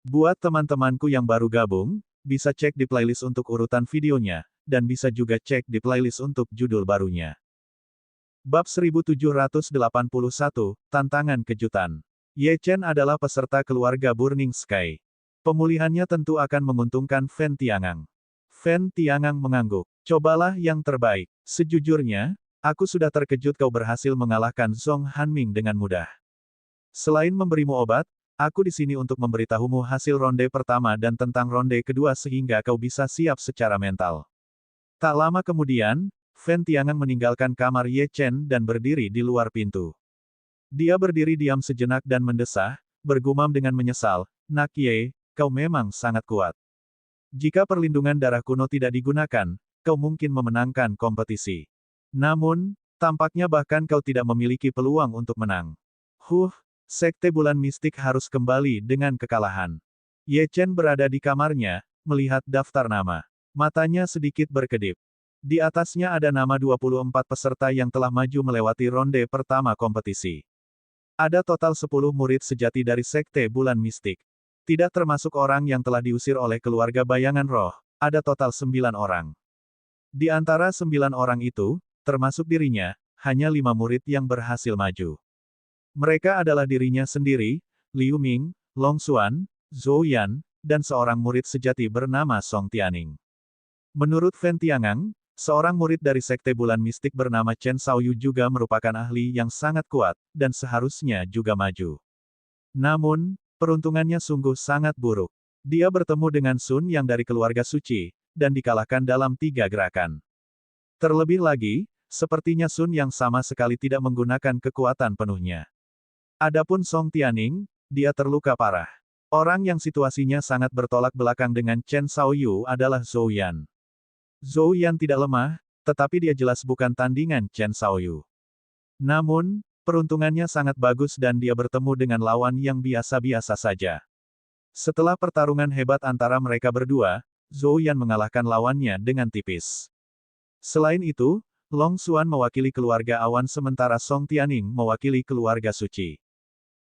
Buat teman-temanku yang baru gabung, bisa cek di playlist untuk urutan videonya, dan bisa juga cek di playlist untuk judul barunya. Bab 1781, Tantangan Kejutan. Ye Chen adalah peserta keluarga Burning Sky. Pemulihannya tentu akan menguntungkan Fen Tiangang. Fen Tiangang mengangguk. Cobalah yang terbaik. Sejujurnya, aku sudah terkejut kau berhasil mengalahkan Zhong Hanming dengan mudah. Selain memberimu obat, aku di sini untuk memberitahumu hasil ronde pertama dan tentang ronde kedua sehingga kau bisa siap secara mental. Tak lama kemudian, Fen Tiangang meninggalkan kamar Ye Chen dan berdiri di luar pintu. Dia berdiri diam sejenak dan mendesah, bergumam dengan menyesal, "Nak Ye, kau memang sangat kuat. Jika perlindungan darah kuno tidak digunakan, kau mungkin memenangkan kompetisi. Namun, tampaknya bahkan kau tidak memiliki peluang untuk menang." Sekte Bulan Mistik harus kembali dengan kekalahan. Ye Chen berada di kamarnya, melihat daftar nama. Matanya sedikit berkedip. Di atasnya ada nama 24 peserta yang telah maju melewati ronde pertama kompetisi. Ada total 10 murid sejati dari Sekte Bulan Mistik. Tidak termasuk orang yang telah diusir oleh keluarga bayangan roh, ada total 9 orang. Di antara 9 orang itu, termasuk dirinya, hanya 5 murid yang berhasil maju. Mereka adalah dirinya sendiri, Liu Ming, Long Xuan, Zhou Yan, dan seorang murid sejati bernama Song Tianing. Menurut Fen Tiangang, seorang murid dari Sekte Bulan Mistik bernama Chen Xiaoyu juga merupakan ahli yang sangat kuat, dan seharusnya juga maju. Namun, peruntungannya sungguh sangat buruk. Dia bertemu dengan Sun yang dari keluarga suci, dan dikalahkan dalam 3 gerakan. Terlebih lagi, sepertinya Sun yang sama sekali tidak menggunakan kekuatan penuhnya. Adapun Song Tianing, dia terluka parah. Orang yang situasinya sangat bertolak belakang dengan Chen Xiaoyu adalah Zhou Yan. Zhou Yan tidak lemah, tetapi dia jelas bukan tandingan Chen Xiaoyu. Namun, peruntungannya sangat bagus dan dia bertemu dengan lawan yang biasa-biasa saja. Setelah pertarungan hebat antara mereka berdua, Zhou Yan mengalahkan lawannya dengan tipis. Selain itu, Long Xuan mewakili keluarga awan sementara Song Tianing mewakili keluarga suci.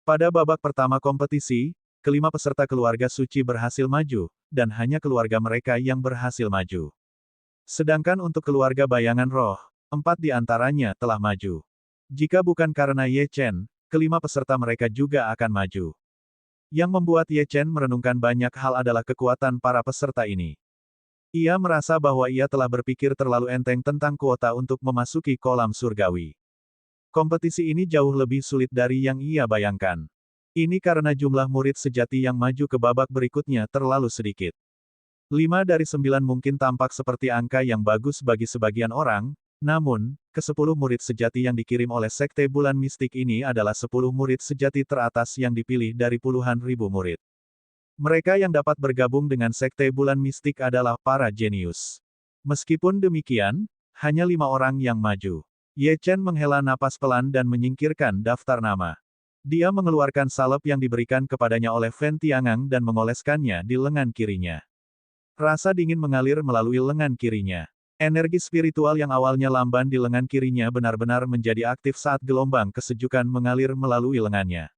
Pada babak pertama kompetisi, kelima peserta keluarga suci berhasil maju, dan hanya keluarga mereka yang berhasil maju. Sedangkan untuk keluarga bayangan roh, 4 di antaranya telah maju. Jika bukan karena Ye Chen, kelima peserta mereka juga akan maju. Yang membuat Ye Chen merenungkan banyak hal adalah kekuatan para peserta ini. Ia merasa bahwa ia telah berpikir terlalu enteng tentang kuota untuk memasuki kolam surgawi. Kompetisi ini jauh lebih sulit dari yang ia bayangkan. Ini karena jumlah murid sejati yang maju ke babak berikutnya terlalu sedikit. 5 dari 9 mungkin tampak seperti angka yang bagus bagi sebagian orang, namun, ke-10 murid sejati yang dikirim oleh Sekte Bulan Mistik ini adalah 10 murid sejati teratas yang dipilih dari puluhan ribu murid. Mereka yang dapat bergabung dengan Sekte Bulan Mistik adalah para jenius. Meskipun demikian, hanya 5 orang yang maju. Ye Chen menghela napas pelan dan menyingkirkan daftar nama. Dia mengeluarkan salep yang diberikan kepadanya oleh Fen Tiangang dan mengoleskannya di lengan kirinya. Rasa dingin mengalir melalui lengan kirinya. Energi spiritual yang awalnya lamban di lengan kirinya benar-benar menjadi aktif saat gelombang kesejukan mengalir melalui lengannya.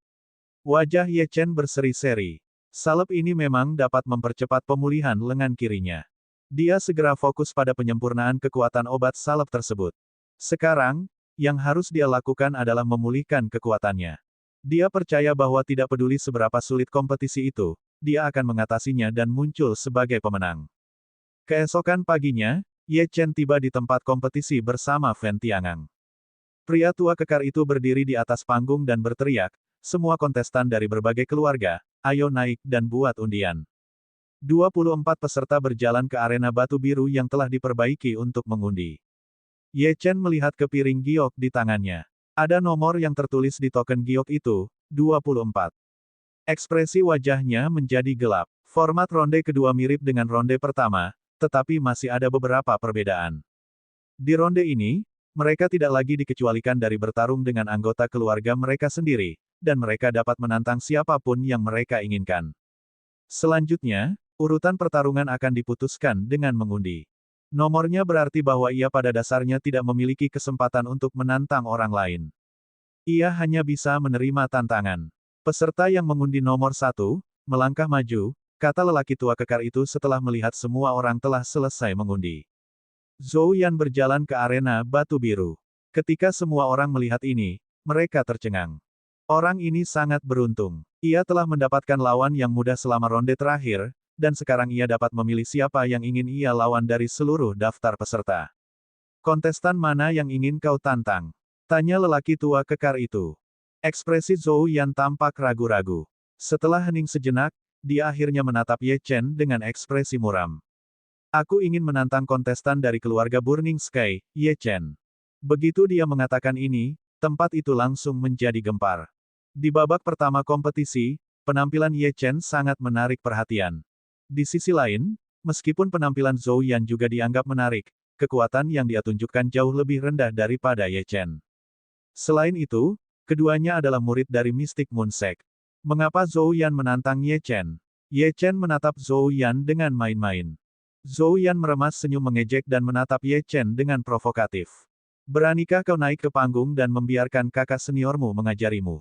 Wajah Ye Chen berseri-seri. Salep ini memang dapat mempercepat pemulihan lengan kirinya. Dia segera fokus pada penyempurnaan kekuatan obat salep tersebut. Sekarang, yang harus dia lakukan adalah memulihkan kekuatannya. Dia percaya bahwa tidak peduli seberapa sulit kompetisi itu, dia akan mengatasinya dan muncul sebagai pemenang. Keesokan paginya, Ye Chen tiba di tempat kompetisi bersama Fen Tiangang. Pria tua kekar itu berdiri di atas panggung dan berteriak, "Semua kontestan dari berbagai keluarga, ayo naik dan buat undian." 24 peserta berjalan ke arena batu biru yang telah diperbaiki untuk mengundi. Ye Chen melihat ke piring giok di tangannya. Ada nomor yang tertulis di token giok itu, 24. Ekspresi wajahnya menjadi gelap. Format ronde kedua mirip dengan ronde pertama, tetapi masih ada beberapa perbedaan. Di ronde ini, mereka tidak lagi dikecualikan dari bertarung dengan anggota keluarga mereka sendiri, dan mereka dapat menantang siapapun yang mereka inginkan. Selanjutnya, urutan pertarungan akan diputuskan dengan mengundi. Nomornya berarti bahwa ia pada dasarnya tidak memiliki kesempatan untuk menantang orang lain. Ia hanya bisa menerima tantangan. Peserta yang mengundi nomor 1, melangkah maju, kata lelaki tua kekar itu setelah melihat semua orang telah selesai mengundi. Zhou Yan berjalan ke arena batu biru. Ketika semua orang melihat ini, mereka tercengang. Orang ini sangat beruntung. Ia telah mendapatkan lawan yang mudah selama ronde terakhir, dan sekarang ia dapat memilih siapa yang ingin ia lawan dari seluruh daftar peserta. Kontestan mana yang ingin kau tantang? Tanya lelaki tua kekar itu. Ekspresi Zhou Yan tampak ragu-ragu. Setelah hening sejenak, dia akhirnya menatap Ye Chen dengan ekspresi muram. Aku ingin menantang kontestan dari keluarga Burning Sky, Ye Chen. Begitu dia mengatakan ini, tempat itu langsung menjadi gempar. Di babak pertama kompetisi, penampilan Ye Chen sangat menarik perhatian. Di sisi lain, meskipun penampilan Zhou Yan juga dianggap menarik, kekuatan yang dia tunjukkan jauh lebih rendah daripada Ye Chen. Selain itu, keduanya adalah murid dari Mystic Moon Sect. Mengapa Zhou Yan menantang Ye Chen? Ye Chen menatap Zhou Yan dengan main-main. Zhou Yan meremas senyum mengejek dan menatap Ye Chen dengan provokatif. Beranikah kau naik ke panggung dan membiarkan kakak seniormu mengajarimu?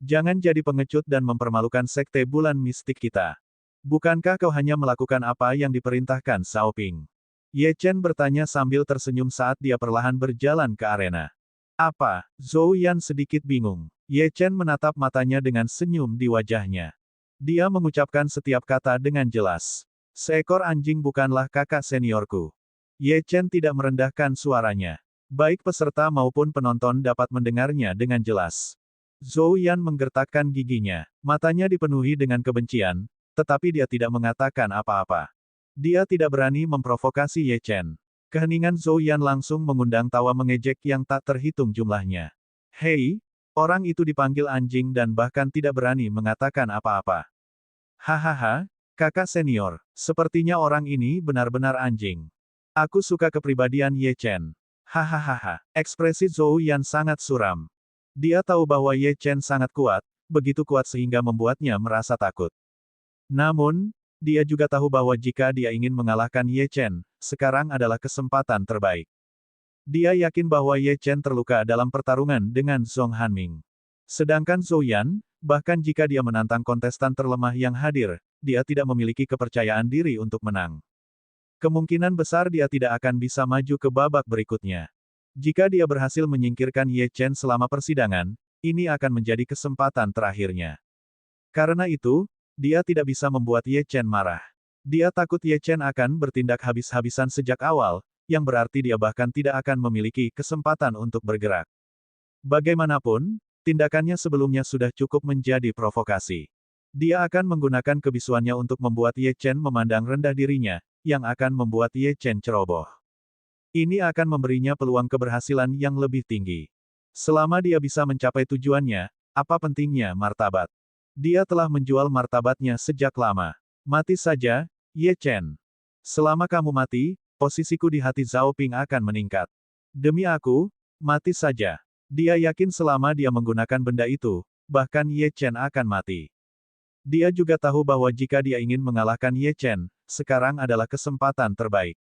Jangan jadi pengecut dan mempermalukan sekte bulan mistik kita. Bukankah kau hanya melakukan apa yang diperintahkan Cao Ping? Ye Chen bertanya sambil tersenyum saat dia perlahan berjalan ke arena. Apa? Zhou Yan sedikit bingung. Ye Chen menatap matanya dengan senyum di wajahnya. Dia mengucapkan setiap kata dengan jelas. Seekor anjing bukanlah kakak seniorku. Ye Chen tidak merendahkan suaranya. Baik peserta maupun penonton dapat mendengarnya dengan jelas. Zhou Yan menggertakkan giginya. Matanya dipenuhi dengan kebencian, tetapi dia tidak mengatakan apa-apa. Dia tidak berani memprovokasi Ye Chen. Keheningan Zhou Yan langsung mengundang tawa mengejek yang tak terhitung jumlahnya. Hei, orang itu dipanggil anjing dan bahkan tidak berani mengatakan apa-apa. Hahaha, kakak senior, sepertinya orang ini benar-benar anjing. Aku suka kepribadian Ye Chen. Hahaha, ekspresi Zhou Yan sangat suram. Dia tahu bahwa Ye Chen sangat kuat, begitu kuat sehingga membuatnya merasa takut. Namun, dia juga tahu bahwa jika dia ingin mengalahkan Ye Chen, sekarang adalah kesempatan terbaik. Dia yakin bahwa Ye Chen terluka dalam pertarungan dengan Zhong Hanming. Sedangkan Zhou Yan, bahkan jika dia menantang kontestan terlemah yang hadir, dia tidak memiliki kepercayaan diri untuk menang. Kemungkinan besar dia tidak akan bisa maju ke babak berikutnya. Jika dia berhasil menyingkirkan Ye Chen selama persidangan, ini akan menjadi kesempatan terakhirnya. Karena itu, dia tidak bisa membuat Ye Chen marah. Dia takut Ye Chen akan bertindak habis-habisan sejak awal, yang berarti dia bahkan tidak akan memiliki kesempatan untuk bergerak. Bagaimanapun, tindakannya sebelumnya sudah cukup menjadi provokasi. Dia akan menggunakan kebisuannya untuk membuat Ye Chen memandang rendah dirinya, yang akan membuat Ye Chen ceroboh. Ini akan memberinya peluang keberhasilan yang lebih tinggi. Selama dia bisa mencapai tujuannya, apa pentingnya martabat? Dia telah menjual martabatnya sejak lama. Mati saja, Ye Chen. Selama kamu mati, posisiku di hati Zhao Ping akan meningkat. Demi aku, mati saja. Dia yakin selama dia menggunakan benda itu, bahkan Ye Chen akan mati. Dia juga tahu bahwa jika dia ingin mengalahkan Ye Chen, sekarang adalah kesempatan terbaik.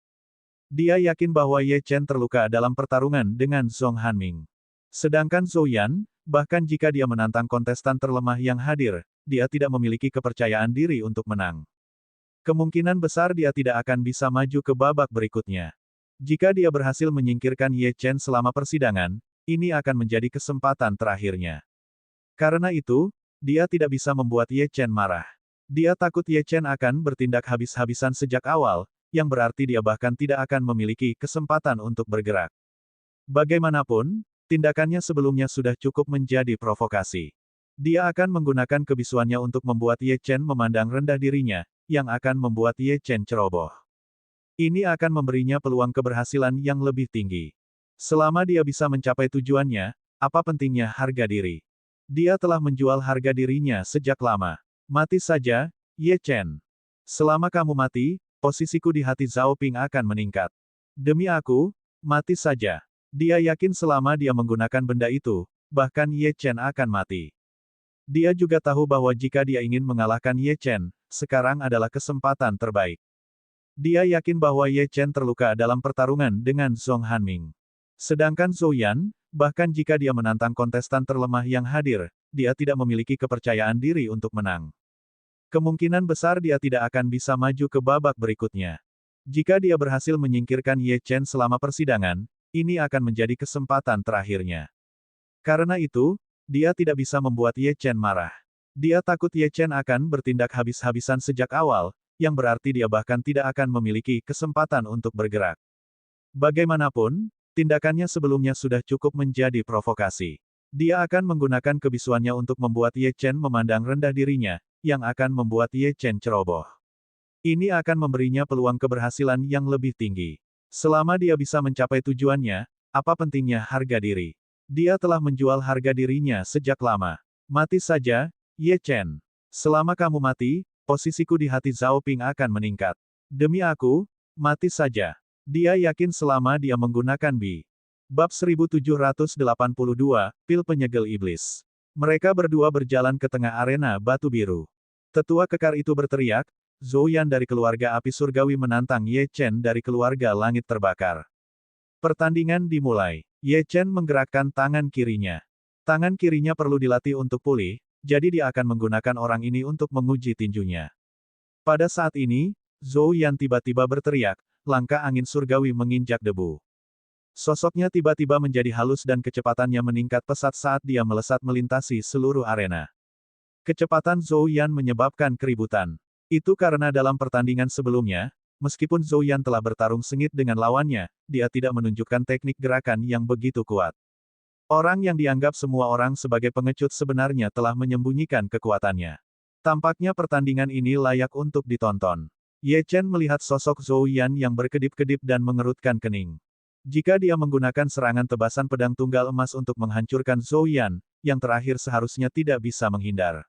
Dia yakin bahwa Ye Chen terluka dalam pertarungan dengan Zhong Hanming. Sedangkan Zhou Yan, bahkan jika dia menantang kontestan terlemah yang hadir, dia tidak memiliki kepercayaan diri untuk menang. Kemungkinan besar dia tidak akan bisa maju ke babak berikutnya. Jika dia berhasil menyingkirkan Ye Chen selama persidangan, ini akan menjadi kesempatan terakhirnya. Karena itu, dia tidak bisa membuat Ye Chen marah. Dia takut Ye Chen akan bertindak habis-habisan sejak awal, yang berarti dia bahkan tidak akan memiliki kesempatan untuk bergerak. Bagaimanapun, tindakannya sebelumnya sudah cukup menjadi provokasi. Dia akan menggunakan kebisuannya untuk membuat Ye Chen memandang rendah dirinya, yang akan membuat Ye Chen ceroboh. Ini akan memberinya peluang keberhasilan yang lebih tinggi. Selama dia bisa mencapai tujuannya, apa pentingnya harga diri? Dia telah menjual harga dirinya sejak lama. Mati saja, Ye Chen. Selama kamu mati, posisiku di hati Zhao Ping akan meningkat. Demi aku, mati saja. Dia yakin selama dia menggunakan benda itu, bahkan Ye Chen akan mati. Dia juga tahu bahwa jika dia ingin mengalahkan Ye Chen, sekarang adalah kesempatan terbaik. Dia yakin bahwa Ye Chen terluka dalam pertarungan dengan Zhong Hanming. Sedangkan Zhou Yan, bahkan jika dia menantang kontestan terlemah yang hadir, dia tidak memiliki kepercayaan diri untuk menang. Kemungkinan besar dia tidak akan bisa maju ke babak berikutnya. Jika dia berhasil menyingkirkan Ye Chen selama persidangan, ini akan menjadi kesempatan terakhirnya. Karena itu, dia tidak bisa membuat Ye Chen marah. Dia takut Ye Chen akan bertindak habis-habisan sejak awal, yang berarti dia bahkan tidak akan memiliki kesempatan untuk bergerak. Bagaimanapun, tindakannya sebelumnya sudah cukup menjadi provokasi. Dia akan menggunakan kebisuannya untuk membuat Ye Chen memandang rendah dirinya, yang akan membuat Ye Chen ceroboh. Ini akan memberinya peluang keberhasilan yang lebih tinggi. Selama dia bisa mencapai tujuannya, apa pentingnya harga diri? Dia telah menjual harga dirinya sejak lama. Mati saja, Ye Chen. Selama kamu mati, posisiku di hati Zhao Ping akan meningkat. Demi aku, mati saja. Dia yakin selama dia menggunakan Bi. Bab 1782, Pil Penyegel Iblis. Mereka berdua berjalan ke tengah arena batu biru. Tetua kekar itu berteriak, Zhou Yan dari keluarga api surgawi menantang Ye Chen dari keluarga langit terbakar. Pertandingan dimulai. Ye Chen menggerakkan tangan kirinya. Tangan kirinya perlu dilatih untuk pulih, jadi dia akan menggunakan orang ini untuk menguji tinjunya. Pada saat ini, Zhou Yan tiba-tiba berteriak, langkah angin surgawi menginjak debu. Sosoknya tiba-tiba menjadi halus dan kecepatannya meningkat pesat saat dia melesat melintasi seluruh arena. Kecepatan Zhou Yan menyebabkan keributan. Itu karena dalam pertandingan sebelumnya, meskipun Zhou Yan telah bertarung sengit dengan lawannya, dia tidak menunjukkan teknik gerakan yang begitu kuat. Orang yang dianggap semua orang sebagai pengecut sebenarnya telah menyembunyikan kekuatannya. Tampaknya pertandingan ini layak untuk ditonton. Ye Chen melihat sosok Zhou Yan yang berkedip-kedip dan mengerutkan kening. Jika dia menggunakan serangan tebasan pedang tunggal emas untuk menghancurkan Zhou Yan, yang terakhir seharusnya tidak bisa menghindar.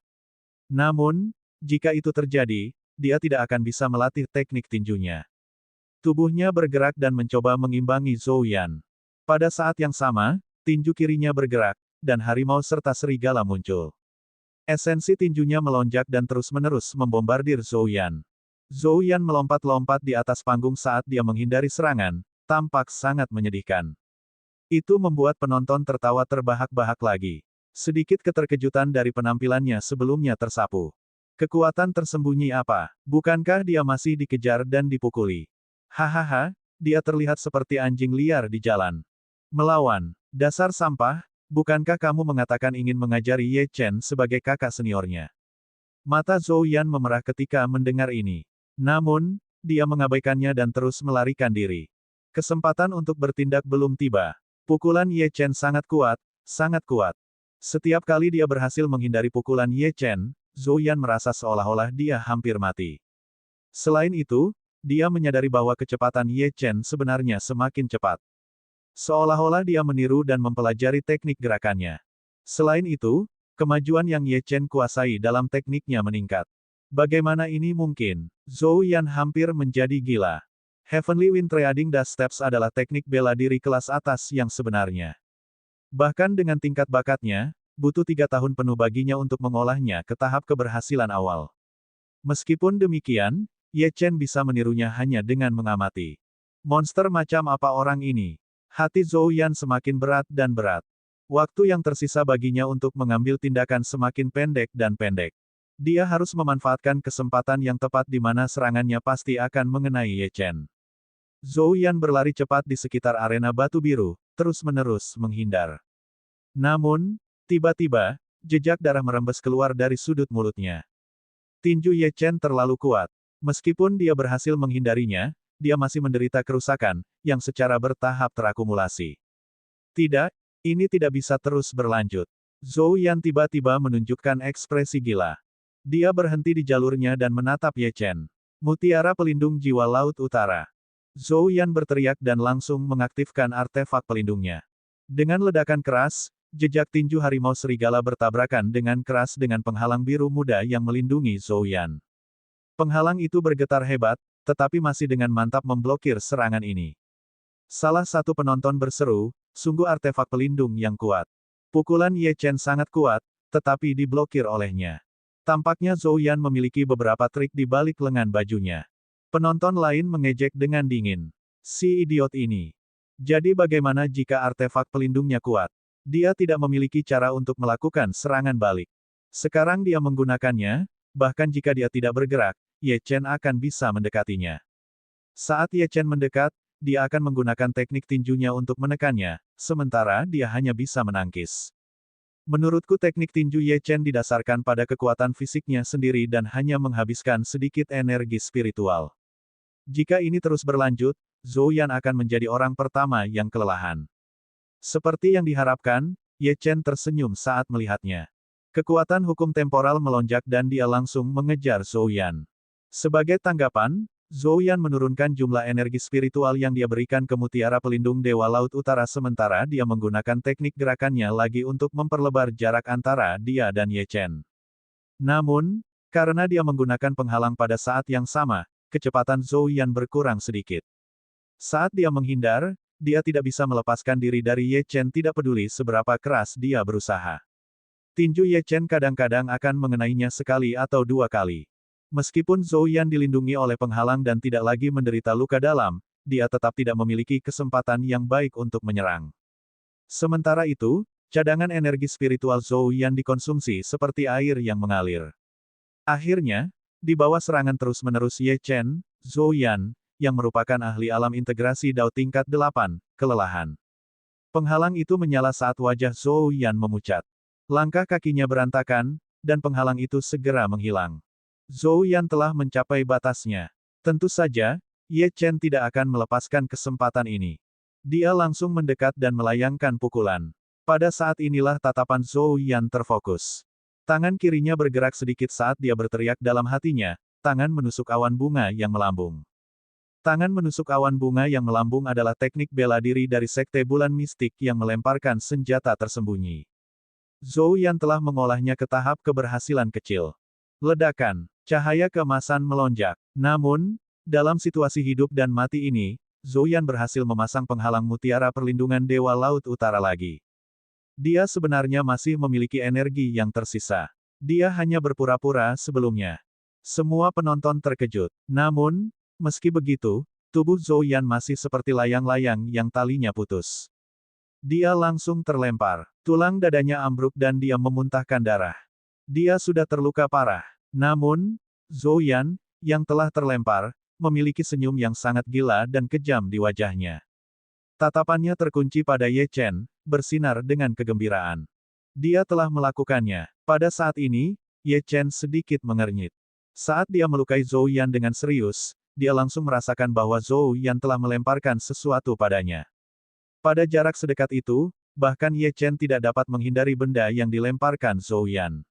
Namun, jika itu terjadi, dia tidak akan bisa melatih teknik tinjunya. Tubuhnya bergerak dan mencoba mengimbangi Zhou Yan. Pada saat yang sama, tinju kirinya bergerak, dan harimau serta serigala muncul. Esensi tinjunya melonjak dan terus-menerus membombardir Zhou Yan. Zhou Yan melompat-lompat di atas panggung saat dia menghindari serangan, tampak sangat menyedihkan. Itu membuat penonton tertawa terbahak-bahak lagi. Sedikit keterkejutan dari penampilannya sebelumnya tersapu. Kekuatan tersembunyi apa? Bukankah dia masih dikejar dan dipukuli? Hahaha, dia terlihat seperti anjing liar di jalan. Melawan. Dasar sampah, bukankah kamu mengatakan ingin mengajari Ye Chen sebagai kakak seniornya? Mata Zhou Yan memerah ketika mendengar ini. Namun, dia mengabaikannya dan terus melarikan diri. Kesempatan untuk bertindak belum tiba. Pukulan Ye Chen sangat kuat, sangat kuat. Setiap kali dia berhasil menghindari pukulan Ye Chen, Zhou Yan merasa seolah-olah dia hampir mati. Selain itu, dia menyadari bahwa kecepatan Ye Chen sebenarnya semakin cepat. Seolah-olah dia meniru dan mempelajari teknik gerakannya. Selain itu, kemajuan yang Ye Chen kuasai dalam tekniknya meningkat. Bagaimana ini mungkin? Zhou Yan hampir menjadi gila. Heavenly Wind Trading Dash Steps adalah teknik bela diri kelas atas yang sebenarnya. Bahkan dengan tingkat bakatnya, butuh 3 tahun penuh baginya untuk mengolahnya ke tahap keberhasilan awal. Meskipun demikian, Ye Chen bisa menirunya hanya dengan mengamati. Monster macam apa orang ini? Hati Zhou Yan semakin berat dan berat. Waktu yang tersisa baginya untuk mengambil tindakan semakin pendek dan pendek. Dia harus memanfaatkan kesempatan yang tepat di mana serangannya pasti akan mengenai Ye Chen. Zhou Yan berlari cepat di sekitar arena batu biru, terus-menerus menghindar. Namun, tiba-tiba, jejak darah merembes keluar dari sudut mulutnya. Tinju Ye Chen terlalu kuat. Meskipun dia berhasil menghindarinya, dia masih menderita kerusakan, yang secara bertahap terakumulasi. Tidak, ini tidak bisa terus berlanjut. Zhou Yan tiba-tiba menunjukkan ekspresi gila. Dia berhenti di jalurnya dan menatap Ye Chen. Mutiara pelindung jiwa Laut Utara. Zhou Yan berteriak dan langsung mengaktifkan artefak pelindungnya. Dengan ledakan keras, jejak tinju harimau serigala bertabrakan dengan keras dengan penghalang biru muda yang melindungi Zhou Yan. Penghalang itu bergetar hebat, tetapi masih dengan mantap memblokir serangan ini. Salah satu penonton berseru, sungguh artefak pelindung yang kuat. Pukulan Ye Chen sangat kuat, tetapi diblokir olehnya. Tampaknya Zhou Yan memiliki beberapa trik di balik lengan bajunya. Penonton lain mengejek dengan dingin. Si idiot ini. Jadi bagaimana jika artefak pelindungnya kuat? Dia tidak memiliki cara untuk melakukan serangan balik. Sekarang dia menggunakannya, bahkan jika dia tidak bergerak, Ye Chen akan bisa mendekatinya. Saat Ye Chen mendekat, dia akan menggunakan teknik tinjunya untuk menekannya, sementara dia hanya bisa menangkis. Menurutku teknik tinju Ye Chen didasarkan pada kekuatan fisiknya sendiri dan hanya menghabiskan sedikit energi spiritual. Jika ini terus berlanjut, Zhou Yan akan menjadi orang pertama yang kelelahan. Seperti yang diharapkan, Ye Chen tersenyum saat melihatnya. Kekuatan hukum temporal melonjak dan dia langsung mengejar Zhou Yan. Sebagai tanggapan, Zhou Yan menurunkan jumlah energi spiritual yang dia berikan ke Mutiara Pelindung Dewa Laut Utara sementara dia menggunakan teknik gerakannya lagi untuk memperlebar jarak antara dia dan Ye Chen. Namun, karena dia menggunakan penghalang pada saat yang sama, kecepatan Zhou Yan berkurang sedikit. Saat dia menghindar, dia tidak bisa melepaskan diri dari Ye Chen tidak peduli seberapa keras dia berusaha. Tinju Ye Chen kadang-kadang akan mengenainya sekali atau dua kali. Meskipun Zhou Yan dilindungi oleh penghalang dan tidak lagi menderita luka dalam, dia tetap tidak memiliki kesempatan yang baik untuk menyerang. Sementara itu, cadangan energi spiritual Zhou Yan dikonsumsi seperti air yang mengalir. Akhirnya, di bawah serangan terus-menerus Ye Chen, Zhou Yan, yang merupakan ahli alam integrasi Dao tingkat 8, kelelahan. Penghalang itu menyala saat wajah Zhou Yan memucat. Langkah kakinya berantakan, dan penghalang itu segera menghilang. Zhou Yan telah mencapai batasnya. Tentu saja, Ye Chen tidak akan melepaskan kesempatan ini. Dia langsung mendekat dan melayangkan pukulan. Pada saat inilah tatapan Zhou Yan terfokus. Tangan kirinya bergerak sedikit saat dia berteriak dalam hatinya, tangan menusuk awan bunga yang melambung. Tangan menusuk awan bunga yang melambung adalah teknik bela diri dari Sekte Bulan Mistik yang melemparkan senjata tersembunyi. Zhou Yan telah mengolahnya ke tahap keberhasilan kecil. Ledakan, cahaya keemasan melonjak. Namun, dalam situasi hidup dan mati ini, Zhou Yan berhasil memasang penghalang Mutiara Perlindungan Dewa Laut Utara lagi. Dia sebenarnya masih memiliki energi yang tersisa. Dia hanya berpura-pura sebelumnya. Semua penonton terkejut. Namun, meski begitu, tubuh Zhou Yan masih seperti layang-layang yang talinya putus. Dia langsung terlempar. Tulang dadanya ambruk dan dia memuntahkan darah. Dia sudah terluka parah. Namun, Zhou Yan, yang telah terlempar, memiliki senyum yang sangat gila dan kejam di wajahnya. Tatapannya terkunci pada Ye Chen, bersinar dengan kegembiraan. Dia telah melakukannya. Pada saat ini, Ye Chen sedikit mengernyit. Saat dia melukai Zhou Yan dengan serius, dia langsung merasakan bahwa Zhou Yan telah melemparkan sesuatu padanya. Pada jarak sedekat itu, bahkan Ye Chen tidak dapat menghindari benda yang dilemparkan Zhou Yan.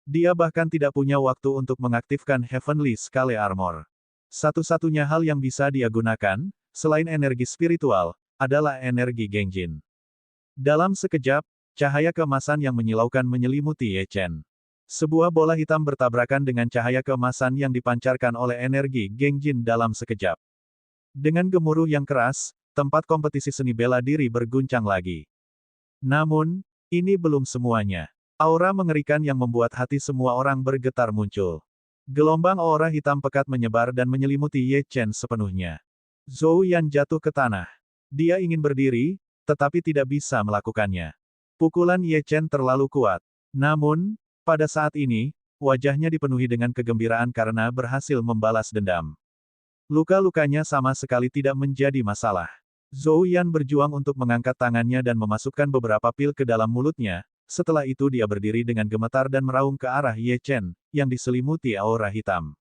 Dia bahkan tidak punya waktu untuk mengaktifkan Heavenly Scale Armor. Satu-satunya hal yang bisa dia gunakan, selain energi spiritual, adalah energi Gengjin. Dalam sekejap, cahaya keemasan yang menyilaukan menyelimuti Ye Chen. Sebuah bola hitam bertabrakan dengan cahaya keemasan yang dipancarkan oleh energi Gengjin dalam sekejap. Dengan gemuruh yang keras, tempat kompetisi seni bela diri berguncang lagi. Namun, ini belum semuanya. Aura mengerikan yang membuat hati semua orang bergetar muncul. Gelombang aura hitam pekat menyebar dan menyelimuti Ye Chen sepenuhnya. Zhou Yan jatuh ke tanah. Dia ingin berdiri, tetapi tidak bisa melakukannya. Pukulan Ye Chen terlalu kuat. Namun, pada saat ini, wajahnya dipenuhi dengan kegembiraan karena berhasil membalas dendam. Luka-lukanya sama sekali tidak menjadi masalah. Zhou Yan berjuang untuk mengangkat tangannya dan memasukkan beberapa pil ke dalam mulutnya. Setelah itu dia berdiri dengan gemetar dan meraung ke arah Ye Chen, yang diselimuti aura hitam.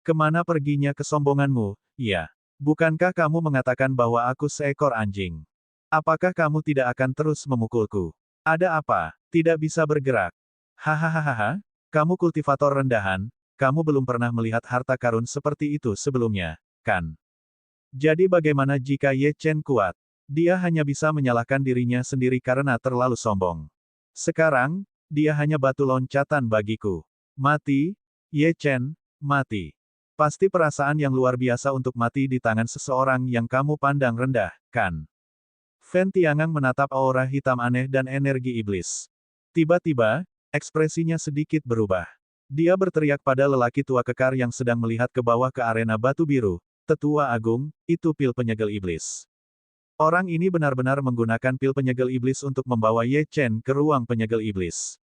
Kemana perginya kesombonganmu, ya? Bukankah kamu mengatakan bahwa aku seekor anjing? Apakah kamu tidak akan terus memukulku? Ada apa? Tidak bisa bergerak. Hahaha, kamu kultivator rendahan, kamu belum pernah melihat harta karun seperti itu sebelumnya, kan? Jadi bagaimana jika Ye Chen kuat? Dia hanya bisa menyalahkan dirinya sendiri karena terlalu sombong. Sekarang, dia hanya batu loncatan bagiku. Mati, Ye Chen, mati. Pasti perasaan yang luar biasa untuk mati di tangan seseorang yang kamu pandang rendah, kan? Fen Tiangang menatap aura hitam aneh dan energi iblis. Tiba-tiba, ekspresinya sedikit berubah. Dia berteriak pada lelaki tua kekar yang sedang melihat ke bawah ke arena batu biru, "Tetua Agung, itu pil penyegel iblis." Orang ini benar-benar menggunakan pil penyegel iblis untuk membawa Ye Chen ke ruang penyegel iblis.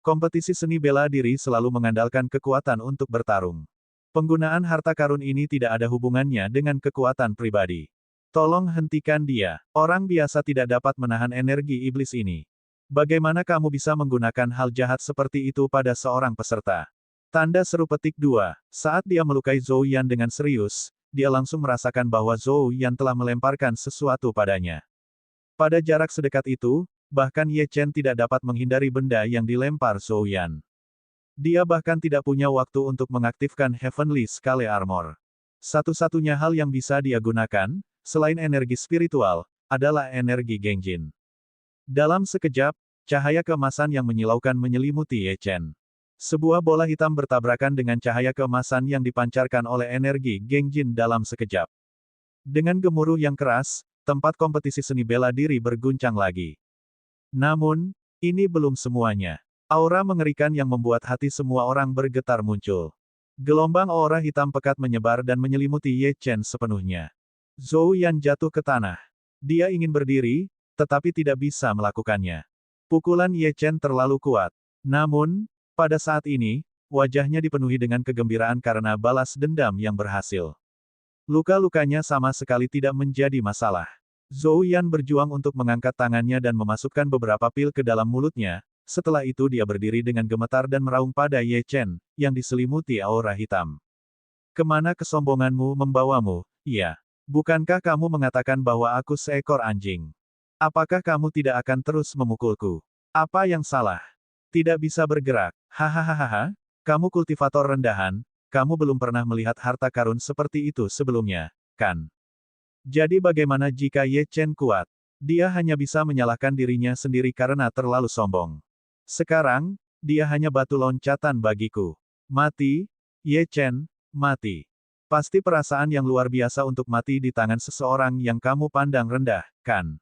Kompetisi seni bela diri selalu mengandalkan kekuatan untuk bertarung. Penggunaan harta karun ini tidak ada hubungannya dengan kekuatan pribadi. Tolong hentikan dia. Orang biasa tidak dapat menahan energi iblis ini. Bagaimana kamu bisa menggunakan hal jahat seperti itu pada seorang peserta? Tanda seru petik 2. Saat dia melukai Zhou Yan dengan serius, dia langsung merasakan bahwa Zhou Yan telah melemparkan sesuatu padanya. Pada jarak sedekat itu, bahkan Ye Chen tidak dapat menghindari benda yang dilempar Zhou Yan. Dia bahkan tidak punya waktu untuk mengaktifkan Heavenly Scale Armor. Satu-satunya hal yang bisa dia gunakan, selain energi spiritual, adalah energi Gengjin. Dalam sekejap, cahaya keemasan yang menyilaukan menyelimuti Ye Chen. Sebuah bola hitam bertabrakan dengan cahaya keemasan yang dipancarkan oleh energi Gengjin dalam sekejap. Dengan gemuruh yang keras, tempat kompetisi seni bela diri berguncang lagi. Namun, ini belum semuanya. Aura mengerikan yang membuat hati semua orang bergetar muncul. Gelombang aura hitam pekat menyebar dan menyelimuti Ye Chen sepenuhnya. Zhou Yan jatuh ke tanah. Dia ingin berdiri, tetapi tidak bisa melakukannya. Pukulan Ye Chen terlalu kuat. Namun, pada saat ini, wajahnya dipenuhi dengan kegembiraan karena balas dendam yang berhasil. Luka-lukanya sama sekali tidak menjadi masalah. Zhou Yan berjuang untuk mengangkat tangannya dan memasukkan beberapa pil ke dalam mulutnya. Setelah itu dia berdiri dengan gemetar dan meraung pada Ye Chen, yang diselimuti aura hitam. Kemana kesombonganmu membawamu? Iya. Bukankah kamu mengatakan bahwa aku seekor anjing? Apakah kamu tidak akan terus memukulku? Apa yang salah? Tidak bisa bergerak. Hahaha, kamu kultivator rendahan, kamu belum pernah melihat harta karun seperti itu sebelumnya, kan? Jadi bagaimana jika Ye Chen kuat? Dia hanya bisa menyalahkan dirinya sendiri karena terlalu sombong. Sekarang, dia hanya batu loncatan bagiku. Mati, Ye Chen, mati. Pasti perasaan yang luar biasa untuk mati di tangan seseorang yang kamu pandang rendah, kan?